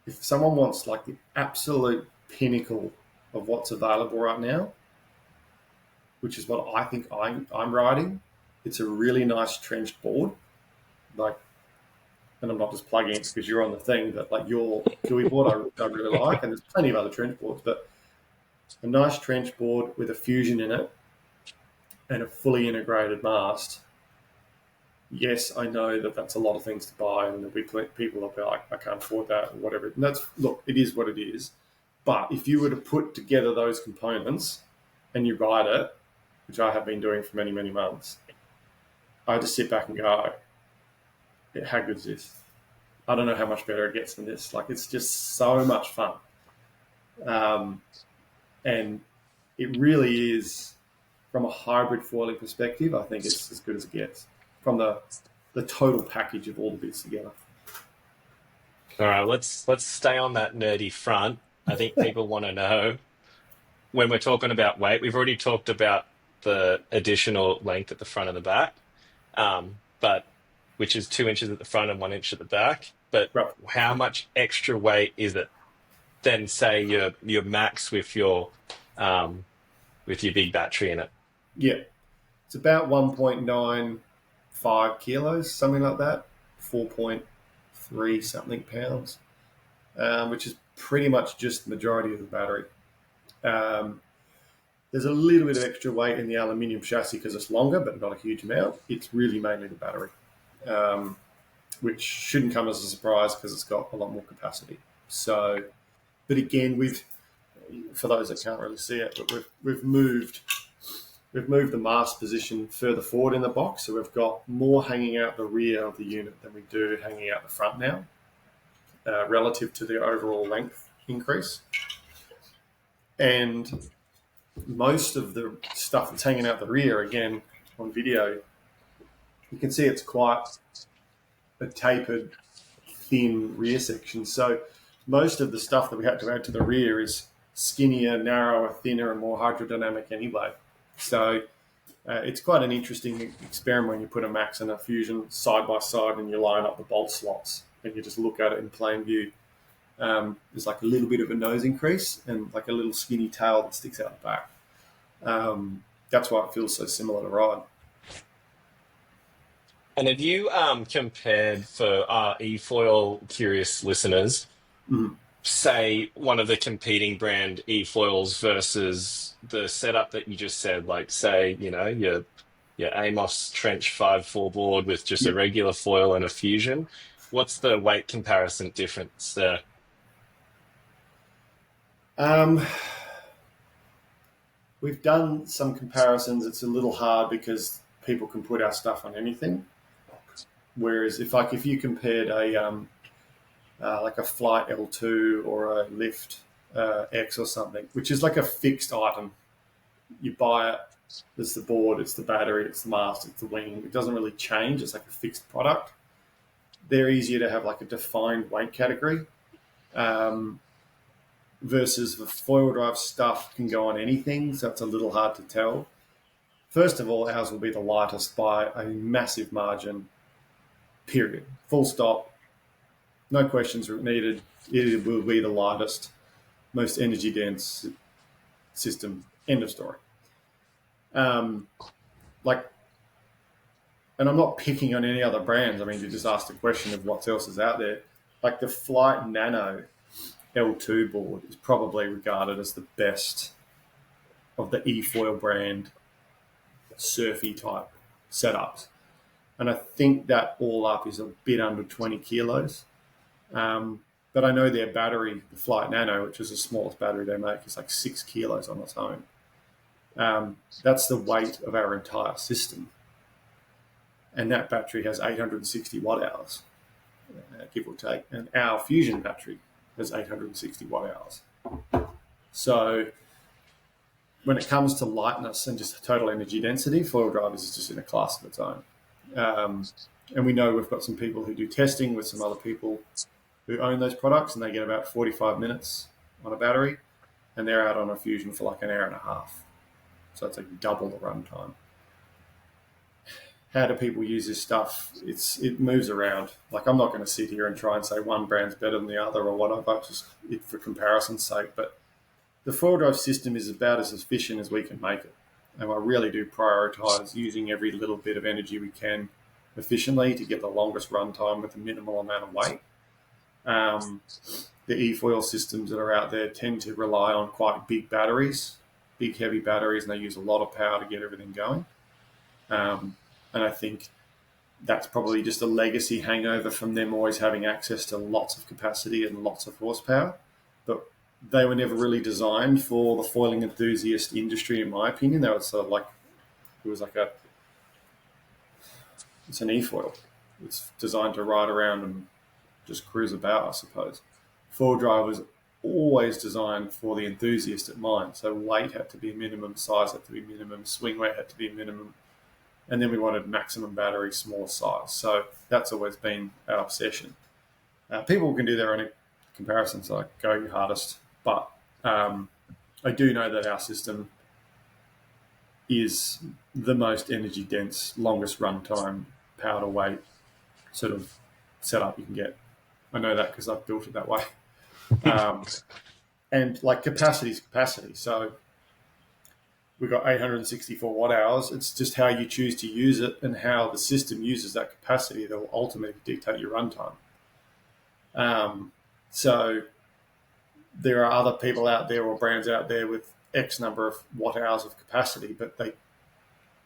B: if someone wants like the absolute pinnacle of what's available right now, which is what I think I'm riding, it's a really nice trenched board. Like, and I'm not just plugging it because you're on the thing, but like your Kiwi board I really like, and there's plenty of other trench boards, but a nice trench board with a fusion in it and a fully integrated mast. Yes, I know that that's a lot of things to buy, and there'll be people that'll be like, I can't afford that or whatever. And that's, look, it is what it is. But if you were to put together those components and you ride it, which I have been doing for many, many months, I just sit back and go, yeah, how good is this? I don't know how much better it gets than this. Like, it's just so much fun. And it really is, from a hybrid foiling perspective, I think it's as good as it gets from the total package of all the bits together.
A: All right, let's stay on that nerdy front. I think people want to know when we're talking about weight. We've already talked about the additional length at the front and the back, but which is 2 inches at the front and 1 inch at the back. But
B: Right.
A: how much extra weight is it than say your max with your big battery in it?
B: Yeah. It's about 1.95 kilos, something like that, 4.3 something pounds, which is pretty much just the majority of the battery. There's a little bit of extra weight in the aluminium chassis because it's longer, but not a huge amount. It's really mainly the battery, which shouldn't come as a surprise because it's got a lot more capacity. So, but again, for those that can't really see it, but we've moved the mast position further forward in the box, so we've got more hanging out the rear of the unit than we do hanging out the front now, relative to the overall length increase. And most of the stuff that's hanging out the rear, again, on video, you can see it's quite a tapered, thin rear section. So most of the stuff that we had to add to the rear is skinnier, narrower, thinner, and more hydrodynamic anyway. So it's quite an interesting experiment when you put a Max and a Fusion side by side and you line up the bolt slots and you just look at it in plain view. There's like a little bit of a nose increase and like a little skinny tail that sticks out the back. That's why it feels so similar to ride.
A: And have you compared, for our e-foil curious listeners, say one of the competing brand e-foils versus the setup that you just said, like say, your Amos Trench 5.4 board with just a regular foil and a Fusion? What's the weight comparison difference there?
B: We've done some comparisons. It's a little hard because people can put our stuff on anything. Whereas if you compared like a Flight L2 or a Lift X or something, which is like a fixed item, you buy it. There's the board, it's the battery, it's the mast, it's the wing. It doesn't really change. It's like a fixed product. They're easier to have like a defined weight category. Versus the foil drive stuff can go on anything, so it's a little hard to tell. First of all, ours will be the lightest by a massive margin, period. Full stop. No questions needed. It will be the lightest, most energy dense system. End of story. And I'm not picking on any other brands. I mean, you just asked the question of what else is out there. Like the Flight Nano L2 board is probably regarded as the best of the e-foil brand surfy type setups. And I think that all up is a bit under 20 kilos. But I know their battery, the Flight Nano, which is the smallest battery they make, is like 6 kilos on its own. That's the weight of our entire system. And that battery has 860 watt hours, give or take. And our Fusion battery has 860 watt hours. So when it comes to lightness and just total energy density, foil drivers is just in a class of its own. Um, and we know we've got some people who do testing with some other people who own those products, and they get about 45 minutes on a battery, and they're out on a fusion for like an hour and a half. So it's like double the runtime. How do people use this stuff? It moves around. Like, I'm not going to sit here and try and say one brand's better than the other or whatever, just for comparison's sake. But the foil drive system is about as efficient as we can make it, and I really do prioritize using every little bit of energy we can efficiently to get the longest runtime with the minimal amount of weight. Um, the e-foil systems that are out there tend to rely on quite big batteries, big heavy batteries, and they use a lot of power to get everything going. Um, and I think that's probably just a legacy hangover from them always having access to lots of capacity and lots of horsepower. But they were never really designed for the foiling enthusiast industry, in my opinion. They were sort of like, it was like it's an e-foil. It's designed to ride around and just cruise about, I suppose. Foil drive was always designed for the enthusiast at mind. So weight had to be minimum, size had to be minimum, swing weight had to be minimum, and then we wanted maximum battery, small size. So that's always been our obsession. People can do their own comparisons, like go your hardest, but I do know that our system is the most energy dense, longest runtime, power to weight sort of setup you can get. I know that because I've built it that way. Um, and like capacity is capacity. So we've got 864 watt hours. It's just how you choose to use it and how the system uses that capacity that will ultimately dictate your runtime. So there are other people out there or brands out there with X number of watt hours of capacity, but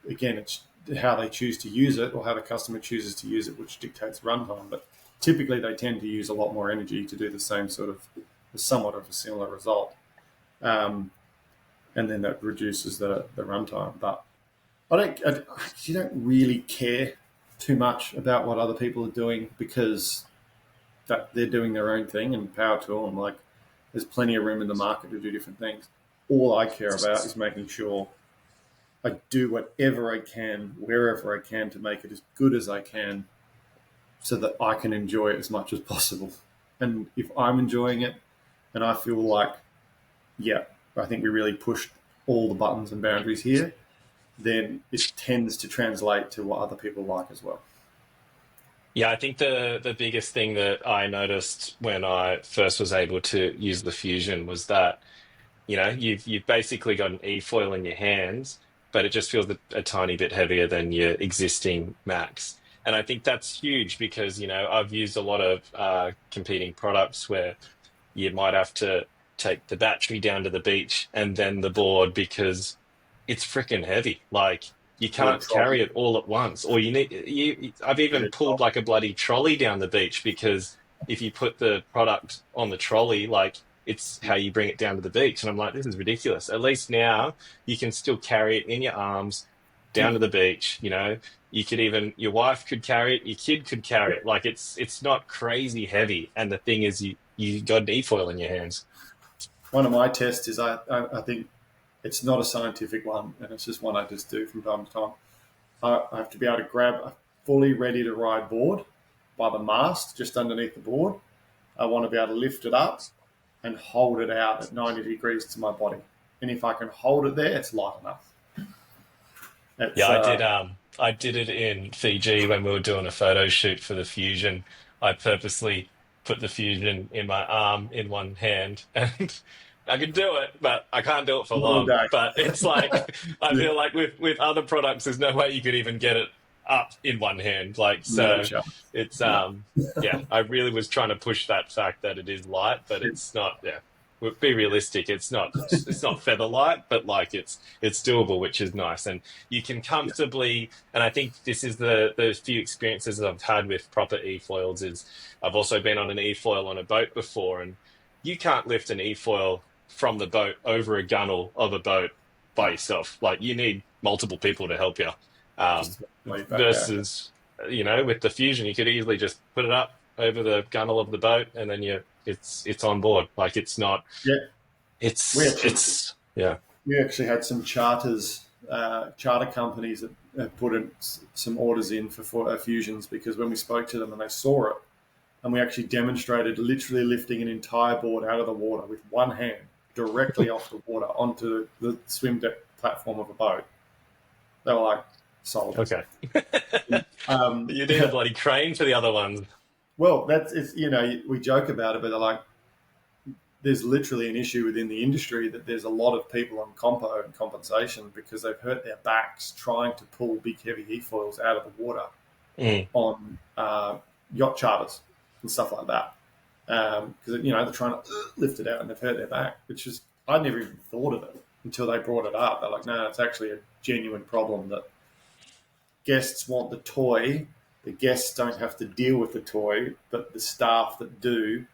B: it's how they choose to use it or how the customer chooses to use it, which dictates runtime. But typically they tend to use a lot more energy to do the same sort of, somewhat of a similar result. And then that reduces the runtime. But you don't really care too much about what other people are doing, because that they're doing their own thing, and power to them. Like, there's plenty of room in the market to do different things. All I care about is making sure I do whatever I can, wherever I can, to make it as good as I can so that I can enjoy it as much as possible. And if I'm enjoying it and I feel like, yeah, I think we really pushed all the buttons and boundaries here, then it tends to translate to what other people like as well.
A: Yeah, I think the biggest thing that I noticed when I first was able to use the Fusion was that, you've basically got an e-foil in your hands, but it just feels a tiny bit heavier than your existing Max. And I think that's huge because, I've used a lot of competing products where you might have to take the battery down to the beach and then the board because it's freaking heavy. Like, you
B: Or a
A: can't carry
B: trolley.
A: it all at once, or I've even pulled like a bloody trolley down the beach because if you put the product on the trolley, like, it's how you bring it down to the beach. And I'm like, this is ridiculous. At least now you can still carry it in your arms down to the beach. You could even, your wife could carry it, your kid could carry it. Like, it's not crazy heavy. And the thing is, you got an e-foil in your hands.
B: One of my tests is I think it's not a scientific one, and it's just one I just do from time to time. I have to be able to grab a fully ready to ride board by the mast just underneath the board. I want to be able to lift it up and hold it out at 90 degrees to my body. And if I can hold it there, it's light enough.
A: Yeah,
B: It's
A: I did it in Fiji when we were doing a photo shoot for the Fusion. I purposely put the Fusion in my arm in one hand, and I could do it, but I can't do it for
B: all
A: long.
B: day.
A: But it's like I
B: Yeah,
A: feel like with other products, there's no way you could even get it up in one hand. Like,
B: no
A: so
B: chance.
A: it's
B: No.
A: yeah, I really was trying to push that fact that it is light, but it's not. Yeah, be realistic. It's not feather light, but like it's doable, which is nice. And you can
B: Yeah.
A: comfortably, and I think this is the few experiences that I've had with proper e-foils is I've also been on an e-foil on a boat before, and you can't lift an e-foil from the boat over a gunnel of a boat by
B: No,
A: yourself. Like, you need multiple people to help you.
B: just way back out.
A: Versus, with the Fusion, you could easily just put it up over the gunnel of the boat, and then it's on board. Like, it's not.
B: Yeah. We actually
A: Yeah.
B: we actually had some charter companies that have put in some orders in for fusions, because when we spoke to them and they saw it, and we actually demonstrated literally lifting an entire board out of the water with one hand directly off the water onto the swim deck platform of a boat. They were like, sold.
A: Okay.
B: Um,
A: You need a bloody crane for the other ones.
B: well, that's it's we joke about it, but they're like, there's literally an issue within the industry that there's a lot of people on compo and compensation because they've hurt their backs trying to pull big heavy e-foils out of the water
A: Mm.
B: on yacht charters and stuff like that. Because they're trying to lift it out and they've hurt their back, which is, I never even thought of it until they brought it up. They're like, no, it's actually a genuine problem that guests want the toy. The guests don't have to deal with the toy, but the staff that do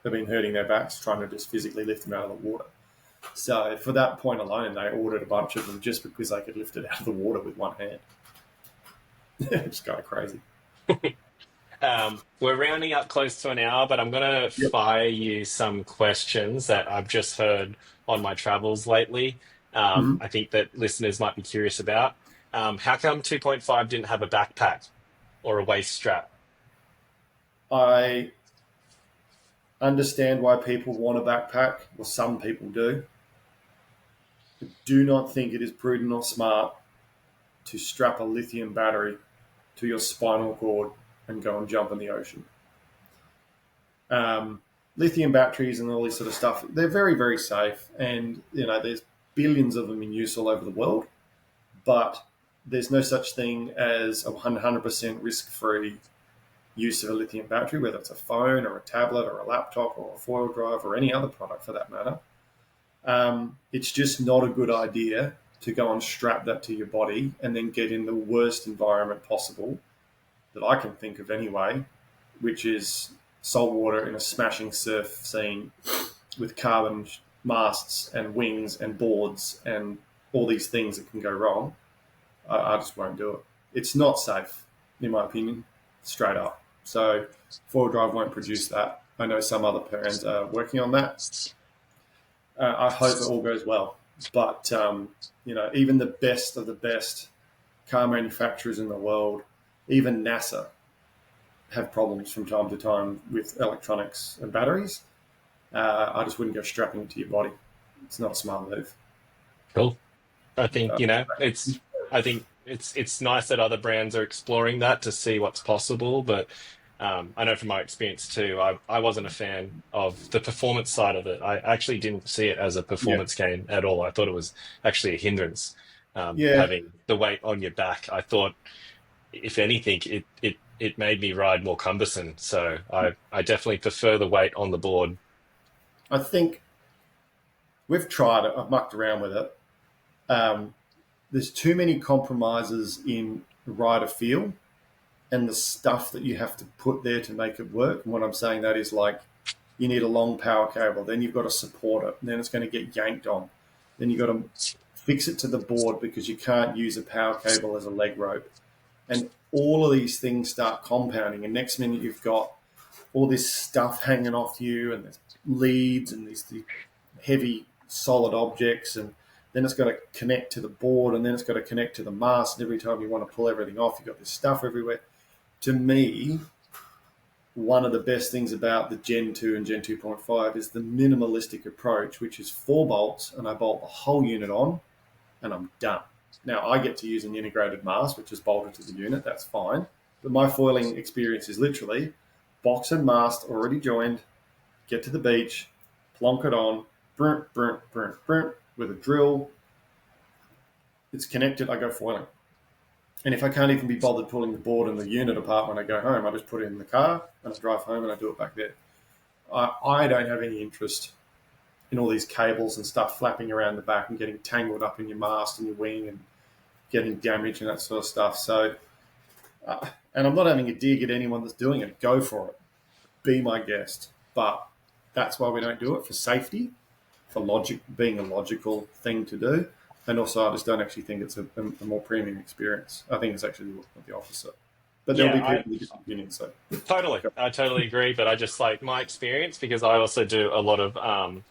B: have been hurting their backs trying to just physically lift them out of the water. So for that point alone, they ordered a bunch of them just because they could lift it out of the water with one hand. It's kind of crazy.
A: We're rounding up close to an hour, but I'm going to
B: Yep.
A: fire you some questions that I've just heard on my travels lately.
B: Mm-hmm.
A: I think that listeners might be curious about. How come 2.5 didn't have a backpack or a waist strap?
B: I understand why people want a backpack, or some people do. I do not think it is prudent or smart to strap a lithium battery to your spinal cord and go and jump in the ocean. Lithium batteries and all this sort of stuff, they're very, very safe. And, there's billions of them in use all over the world. But there's no such thing as a 100% risk-free use of a lithium battery, whether it's a phone or a tablet or a laptop or a foil drive or any other product for that matter. It's just not a good idea to go and strap that to your body and then get in the worst environment possible that I can think of anyway, which is saltwater in a smashing surf scene with carbon masts and wings and boards and all these things that can go wrong. I just won't do it. It's not safe, in my opinion, straight up. So four drive won't produce that. I know some other brands are working on that. I hope it all goes well. But, even the best of the best car manufacturers in the world, even NASA, have problems from time to time with electronics and batteries. I just wouldn't go strapping it to your body. It's not a smart move.
A: Cool. I think,
B: Uh,
A: it's nice that other brands are exploring that to see what's possible, but I know from my experience too, I wasn't a fan of the performance side of it. I actually didn't see it as a
B: yeah.
A: performance gain at all. I thought it was actually a hindrance,
B: Yeah.
A: having the weight on your back. I thought, if anything, it made me ride more cumbersome. So I definitely prefer the weight on the board.
B: I think we've tried it. I've mucked around with it. There's too many compromises in rider feel and the stuff that you have to put there to make it work. And what I'm saying that is, like, you need a long power cable, then you've got to support it, and then it's going to get yanked on. Then you've got to fix it to the board because you can't use a power cable as a leg rope. And all of these things start compounding, and next minute you've got all this stuff hanging off you, and there's leads and these heavy solid objects, and then it's got to connect to the board, and then it's got to connect to the mast, and every time you want to pull everything off, you've got this stuff everywhere. To me, one of the best things about the Gen 2 and Gen 2.5 is the minimalistic approach, which is 4 bolts, and I bolt the whole unit on, and I'm done. Now, I get to use an integrated mast, which is bolted to the unit. That's fine. But my foiling experience is literally box and mast already joined, get to the beach, plonk it on, with a drill. It's connected. I go foiling. And if I can't even be bothered pulling the board and the unit apart when I go home, I just put it in the car and I drive home and I do it back there. I don't have any interest in all these cables and stuff flapping around the back and getting tangled up in your mast and your wing and getting damaged and that sort of stuff. So, and I'm not having a dig at anyone that's doing it. Go for it. Be my guest. But that's why we don't do it, for safety, for logic, being a logical thing to do. And also, I just don't actually think it's a more premium experience. I think it's actually the opposite. But there'll be
A: Yeah,
B: people with different opinions. So,
A: I totally agree. But I just like my experience, because I also do a lot of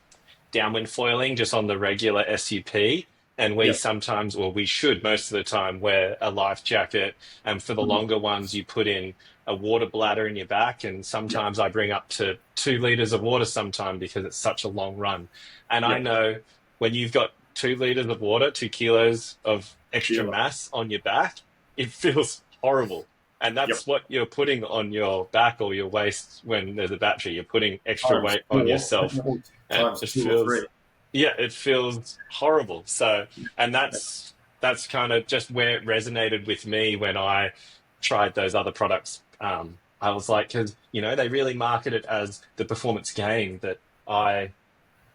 A: downwind foiling just on the regular SUP. And we
B: Yep.
A: sometimes, or we should most of the time, wear a life jacket. And for the
B: Mhm.
A: longer ones, you put in a water bladder in your back. And
B: Yep.
A: sometimes I bring up to 2 liters of water sometime because it's such a long run. And I
B: Yep.
A: know when you've got 2 liters of water, 2 kilos of extra
B: Feel it.
A: mass on your back, it feels horrible. And
B: Yep.
A: that's what you're putting on your back or your waist when there's a battery. You're putting extra
B: Times
A: weight on
B: four,
A: yourself.
B: or
A: And
B: times
A: it
B: two or
A: feels,
B: three.
A: yeah, it feels horrible. So, and
B: Yep.
A: that's kind of just where it resonated with me when I tried those other products. I was like, because, they really market it as the performance gain that I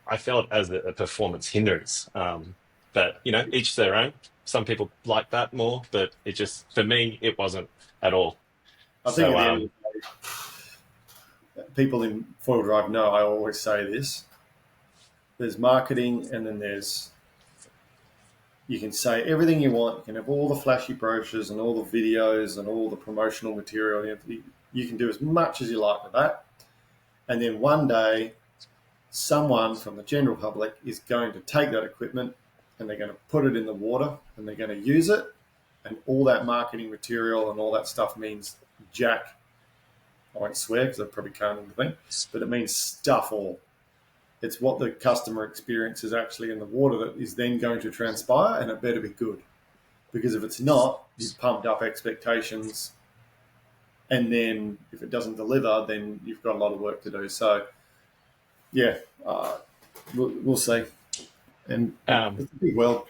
A: I felt as a performance hindrance. But each their own. Some people like that more, but it just for me it wasn't at all.
B: I think
A: So
B: at the end of the day, people in foil drive know I always say this. There's marketing, and then you can say everything you want. You can have all the flashy brochures and all the videos and all the promotional material. You can do as much as you like with that. And then one day, someone from the general public is going to take that equipment and they're going to put it in the water and they're going to use it. And all that marketing material and all that stuff means jack. I won't swear because I probably can't in the thing, but it means stuff all. It's what the customer experience is actually in the water that is then going to transpire, and it better be good. Because if it's not, you've pumped up expectations, and then if it doesn't deliver, then you've got a lot of work to do. So, yeah, we'll see. And
A: um,
B: it's a big world.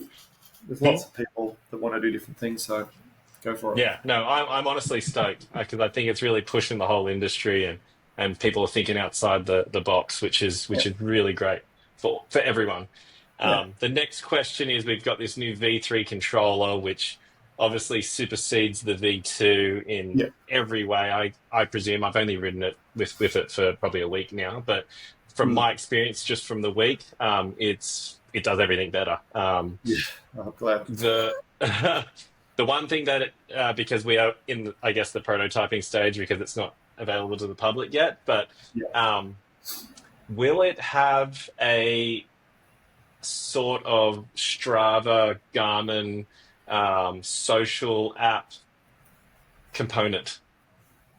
B: There's lots of people that want to do different things, so go for it.
A: yeah, no, I'm honestly stoked because I think it's really pushing the whole industry and people are thinking outside the box, which is
B: Yeah,
A: really great for everyone.
B: yeah,
A: The next question is we've got this new V3 controller, which obviously supersedes the V2 in
B: yeah.
A: every way. I presume I've only ridden it with it for probably a week now, but from
B: Mm,
A: my experience, just from the week, it does everything better.
B: yeah. I'm glad.
A: The the one thing that because we are in I guess the prototyping stage because it's not available to the public yet, but
B: Yeah.
A: um, will it have a sort of Strava Garmin social app component?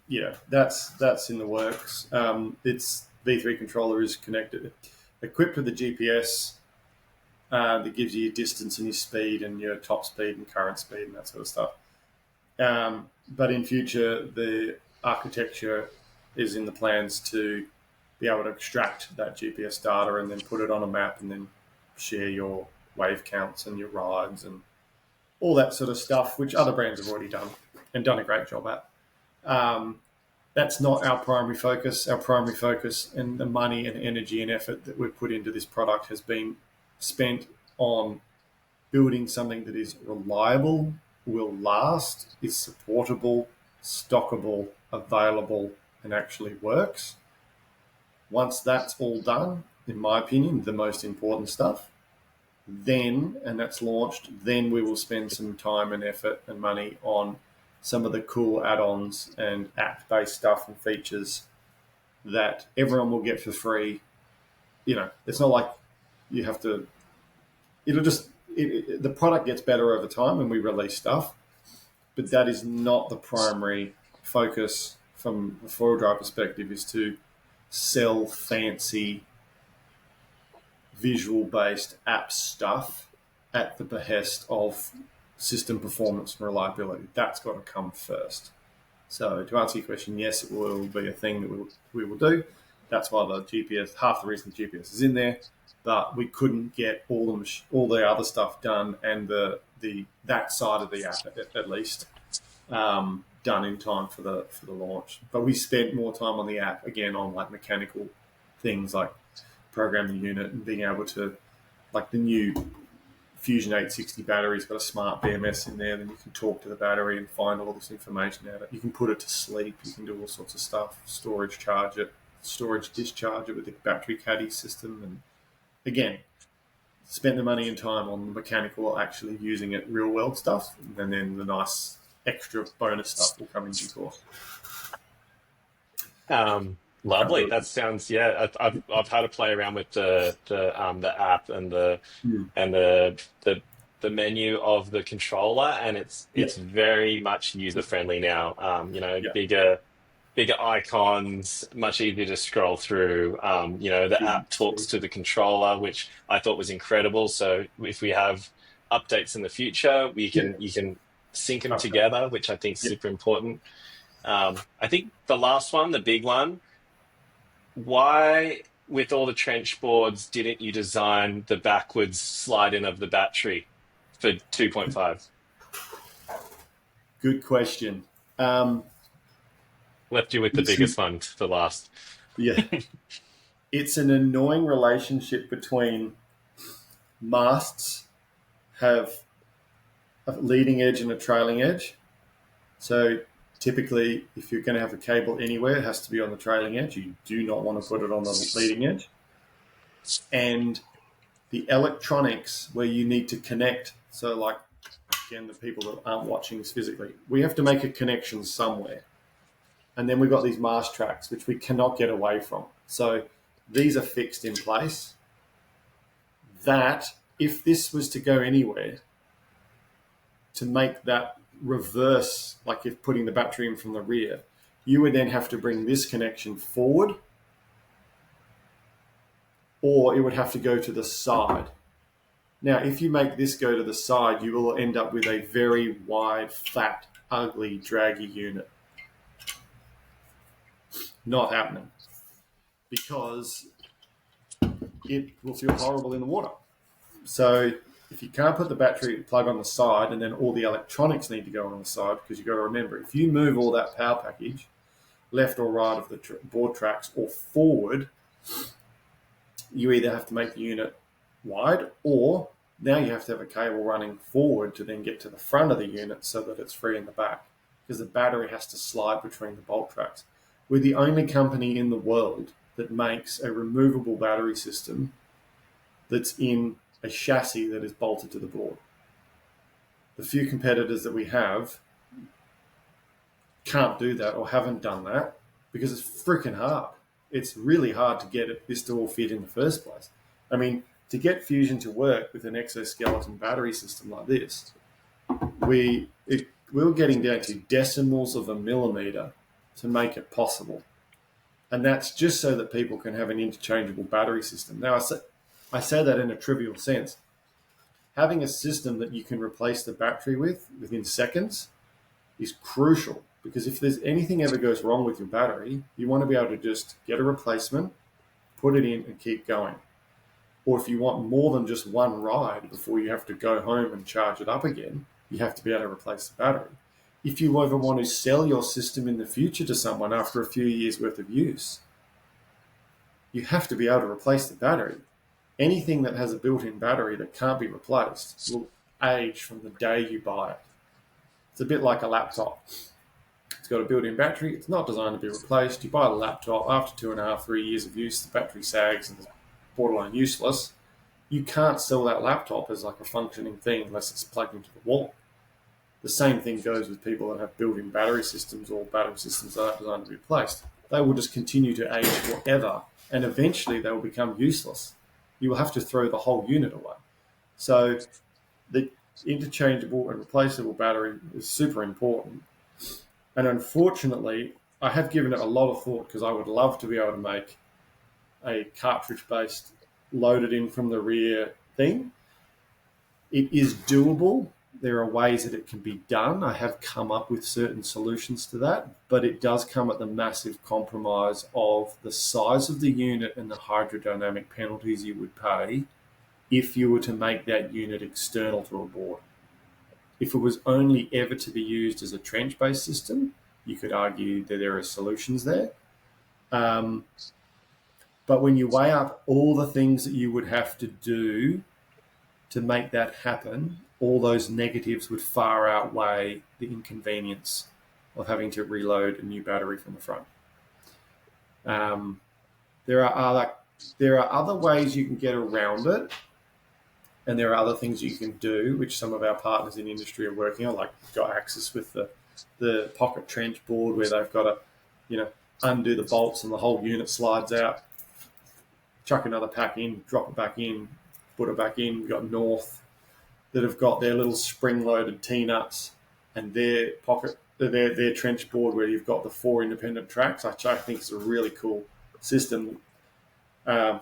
B: Yeah, that's in the works. Its V3 controller is connected, equipped with a GPS that gives you your distance and your speed and your top speed and current speed and that sort of stuff. But in future, the architecture is in the plans to be able to extract that GPS data and then put it on a map and then share your wave counts and your rides and all that sort of stuff, which other brands have already done and done a great job at. Um, that's not our primary focus. Our primary focus and the money and energy and effort that we've put into this product has been spent on building something that is reliable, will last, is supportable, stockable, available, and actually works. Once that's all done, in my opinion, the most important stuff, then, and that's launched, then we will spend some time and effort and money on some of the cool add-ons and app-based stuff and features that everyone will get for free. It's not like you have to. It'll just the product gets better over time, and we release stuff, but that is not the primary focus from a foil drive perspective. Is to sell fancy visual-based app stuff at the behest of system performance and reliability. That's got to come first. So to answer your question, yes, it will be a thing that we will do. That's why the GPS, half the reason the GPS is in there, but we couldn't get all the other stuff done and the that side of the app at least done in time for the launch. But we spent more time on the app again on like mechanical things like programming the unit and being able to like the new Fusion 860 battery's got a smart BMS in there. Then you can talk to the battery and find all this information out of it. You can put it to sleep. You can do all sorts of stuff. Storage discharge it with the battery caddy system. And again, spend the money and time on the mechanical, actually using it real world stuff. And then the nice extra bonus stuff will come in due course.
A: Lovely. That sounds, yeah. I've had to play around with the app and
B: Mm.
A: the the menu of the controller, and
B: Yeah,
A: it's very much user friendly now.
B: yeah,
A: Bigger icons, much easier to scroll through. The app talks to the controller, which I thought was incredible. So if we have updates in the future, we
B: yeah.
A: can you can sync them
B: Okay.
A: together, which I think is
B: Yeah.
A: super important. I think the last one, the big one, why, with all the trench boards, didn't you design the backwards slide in of the battery for 2.5?
B: Good question. Um,
A: Left you with the
B: it's
A: biggest one for last.
B: yeah, it's an annoying relationship between masts have a leading edge and a trailing edge. So typically, if you're going to have a cable anywhere, it has to be on the trailing edge. You do not want to put it on the leading edge. And the electronics where you need to connect. So, like, again, the people that aren't watching this physically, we have to make a connection somewhere. And then we've got these mast tracks, which we cannot get away from. So these are fixed in place. That, if this was to go anywhere, to make that reverse, like if putting the battery in from the rear, you would then have to bring this connection forward, or it would have to go to the side. Now, if you make this go to the side, you will end up with a very wide, fat, ugly, draggy unit. Not happening, because it will feel horrible in the water. So if you can't put the battery plug on the side, and then all the electronics need to go on the side, because you've got to remember, if you move all that power package left or right of the board tracks or forward, you either have to make the unit wide, or now you have to have a cable running forward to then get to the front of the unit so that it's free in the back, because the battery has to slide between the bolt tracks. We're the only company in the world that makes a removable battery system that's in a chassis that is bolted to the board. The few competitors that we have can't do that or haven't done that because it's freaking hard. It's really hard to get this to all fit in the first place. I mean, to get Fusion to work with an exoskeleton battery system like this, we were getting down to decimals of a millimeter to make it possible. And that's just so that people can have an interchangeable battery system. Now, I say that in a trivial sense. Having a system that you can replace the battery with within seconds is crucial, because if there's anything ever goes wrong with your battery, you want to be able to just get a replacement, put it in, and keep going. Or if you want more than just one ride before you have to go home and charge it up again, you have to be able to replace the battery. If you ever want to sell your system in the future to someone after a few years worth of use, you have to be able to replace the battery. Anything that has a built-in battery that can't be replaced will age from the day you buy it. It's a bit like a laptop. It's got a built-in battery. It's not designed to be replaced. You buy a laptop, after 2.5, 3 years of use, the battery sags and is borderline useless. You can't sell that laptop as like a functioning thing unless it's plugged into the wall. The same thing goes with people that have built-in battery systems or battery systems that aren't designed to be replaced. They will just continue to age forever, and eventually they will become useless. You will have to throw the whole unit away. So the interchangeable and replaceable battery is super important. And unfortunately, I have given it a lot of thought, because I would love to be able to make a cartridge-based loaded in from the rear thing. It is doable. There are ways that it can be done. I have come up with certain solutions to that, but it does come at the massive compromise of the size of the unit and the hydrodynamic penalties you would pay if you were to make that unit external to a board. If it was only ever to be used as a trench-based system, you could argue that there are solutions there. But when you weigh up all the things that you would have to do to make that happen, all those negatives would far outweigh the inconvenience of having to reload a new battery from the front. There are other ways you can get around it, and there are other things you can do, which some of our partners in industry are working on, like got access with the pocket trench board, where they've got undo the bolts and the whole unit slides out. Chuck another pack in, drop it back in, put it back in. We've got North that have got their little spring-loaded T-nuts and their trench board where you've got the 4 independent tracks, which I think is a really cool system. Has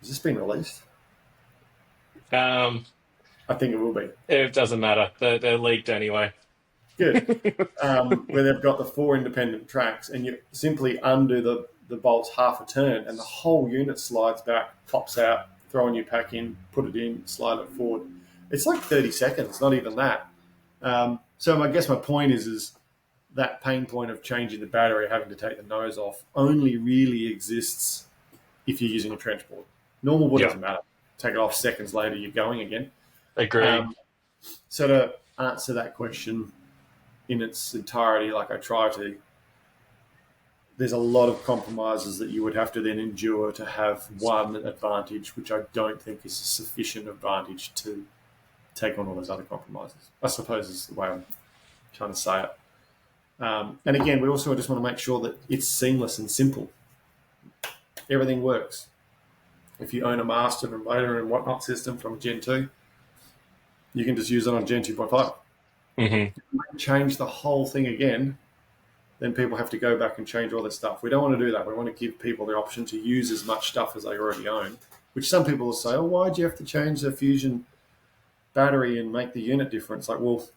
B: this been released?
A: Um,
B: I think it will be.
A: it doesn't matter. They're leaked anyway.
B: Good. Where they've got the 4 independent tracks, and you simply undo the bolts half a turn, and the whole unit slides back, pops out, throw a new pack in, put it in, slide it forward. It's like 30 seconds, not even that. So I guess my point is that pain point of changing the battery, having to take the nose off, only really exists if you're using a trench board. Normal board doesn't matter. Take it off seconds later, you're going again.
A: Agreed.
B: So to answer that question in its entirety, like I try to, there's a lot of compromises that you would have to then endure to have one advantage, which I don't think is a sufficient advantage to take on all those other compromises, I suppose is the way I'm trying to say it. And again, we also just want to make sure that it's seamless and simple. Everything works. If you own a master and motor and whatnot system from Gen 2, you can just use it on Gen 2.5.
A: Mm-hmm.
B: If you change the whole thing again, then people have to go back and change all their stuff. We don't want to do that. We want to give people the option to use as much stuff as they already own, which some people will say, oh, why'd you have to change the Fusion battery and make the unit different? It's like, well,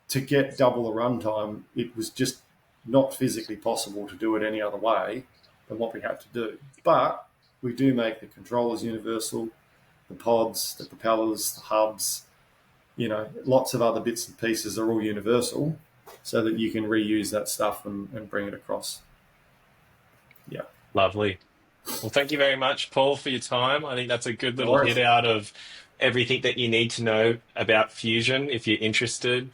B: to get double the runtime, it was just not physically possible to do it any other way than what we had to do. But we do make the controllers universal, the pods, the propellers, the hubs, lots of other bits and pieces are all universal so that you can reuse that stuff and bring it across. Yeah.
A: Lovely. Well, thank you very much, Paul, for your time. I think that's a good little
B: worries.
A: hit out of everything that you need to know about Fusion if you're interested.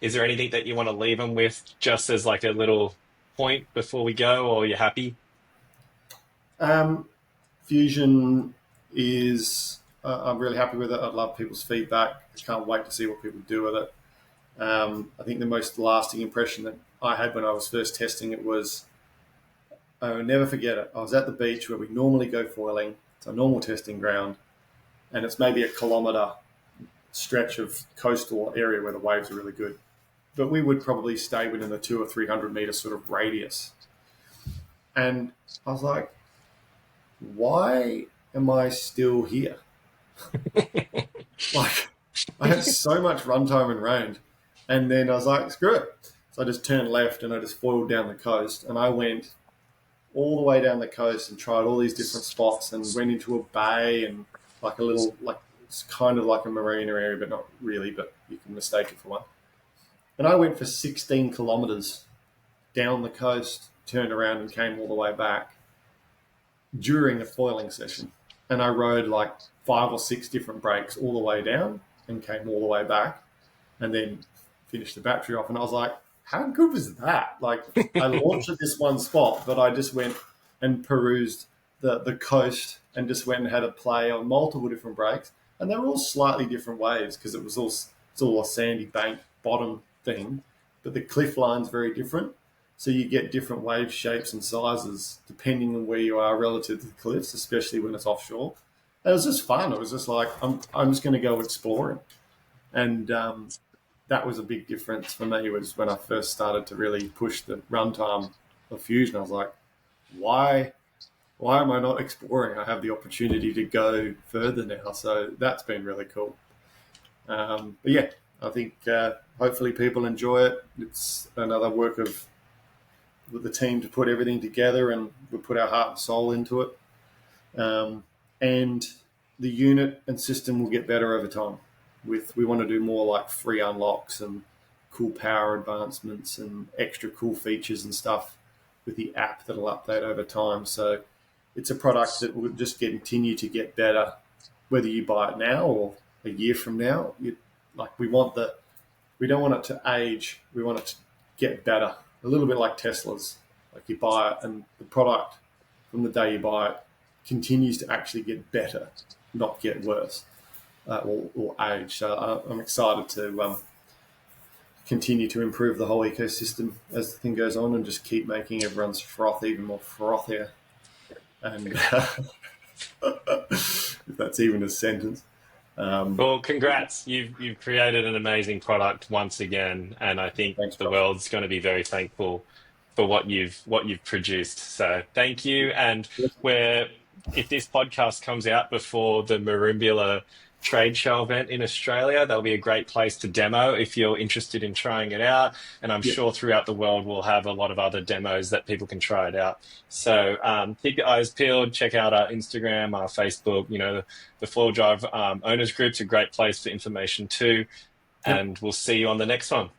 A: Is there anything that you want to leave them with just as like a little point before we go, or you're happy?
B: Fusion is, I'm really happy with it. I'd love people's feedback. I can't wait to see what people do with it. I think the most lasting impression that I had when I was first testing it was, I will never forget it. I was at the beach where we normally go foiling. It's a normal testing ground, and it's maybe a kilometre stretch of coastal area where the waves are really good. But we would probably stay within the 200 or 300 metre sort of radius. And I was like, why am I still here? Like, I had so much runtime and range. And then I was like, screw it. So I just turned left and I just foiled down the coast. And I went all the way down the coast and tried all these different spots and went into a bay and like a little, like, it's kind of like a marina area, but not really, but you can mistake it for one. And I went for 16 kilometres down the coast, turned around and came all the way back during a foiling session. And I rode like 5 or 6 different breaks all the way down and came all the way back and then finished the battery off. And I was like, how good was that? Like, I launched at this one spot, but I just went and perused the coast and just went and had a play on multiple different breaks. And they were all slightly different waves because it's all a sandy bank bottom thing, but the cliff line's very different. So you get different wave shapes and sizes depending on where you are relative to the cliffs, especially when it's offshore. And it was just fun. It was just like, I'm just going to go exploring. And that was a big difference for me, was when I first started to really push the runtime of Fusion. I was like, why am I not exploring? I have the opportunity to go further now. So that's been really cool. But yeah, I think hopefully people enjoy it. It's another work of with the team to put everything together, and we put our heart and soul into it. And the unit and system will get better over time. We want to do more like free unlocks and cool power advancements and extra cool features and stuff with the app that'll update over time. So it's a product that will just continue to get better, whether you buy it now or a year from now. We don't want it to age. We want it to get better. A little bit like Teslas. Like, you buy it and the product from the day you buy it continues to actually get better, not get worse or age. So I'm excited to continue to improve the whole ecosystem as the thing goes on, and just keep making everyone's froth even more frothier. And if that's even a sentence.
A: Well, congrats! You've created an amazing product once again, and I think
B: Thanks,
A: the
B: Josh.
A: world's going to be very thankful for what you've produced. So thank you. And where if this podcast comes out before the Marumbula trade show event in Australia, that'll be a great place to demo if you're interested in trying it out. And I'm
B: Yeah,
A: sure throughout the world we'll have a lot of other demos that people can try it out. So keep your eyes peeled. Check out our Instagram, our Facebook. The Foil Drive owners group's a great place for information too.
B: yep.
A: And we'll see you on the next one.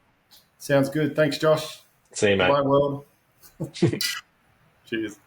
B: Sounds good. Thanks, Josh.
A: See you, mate.
B: Bye, world. Cheers.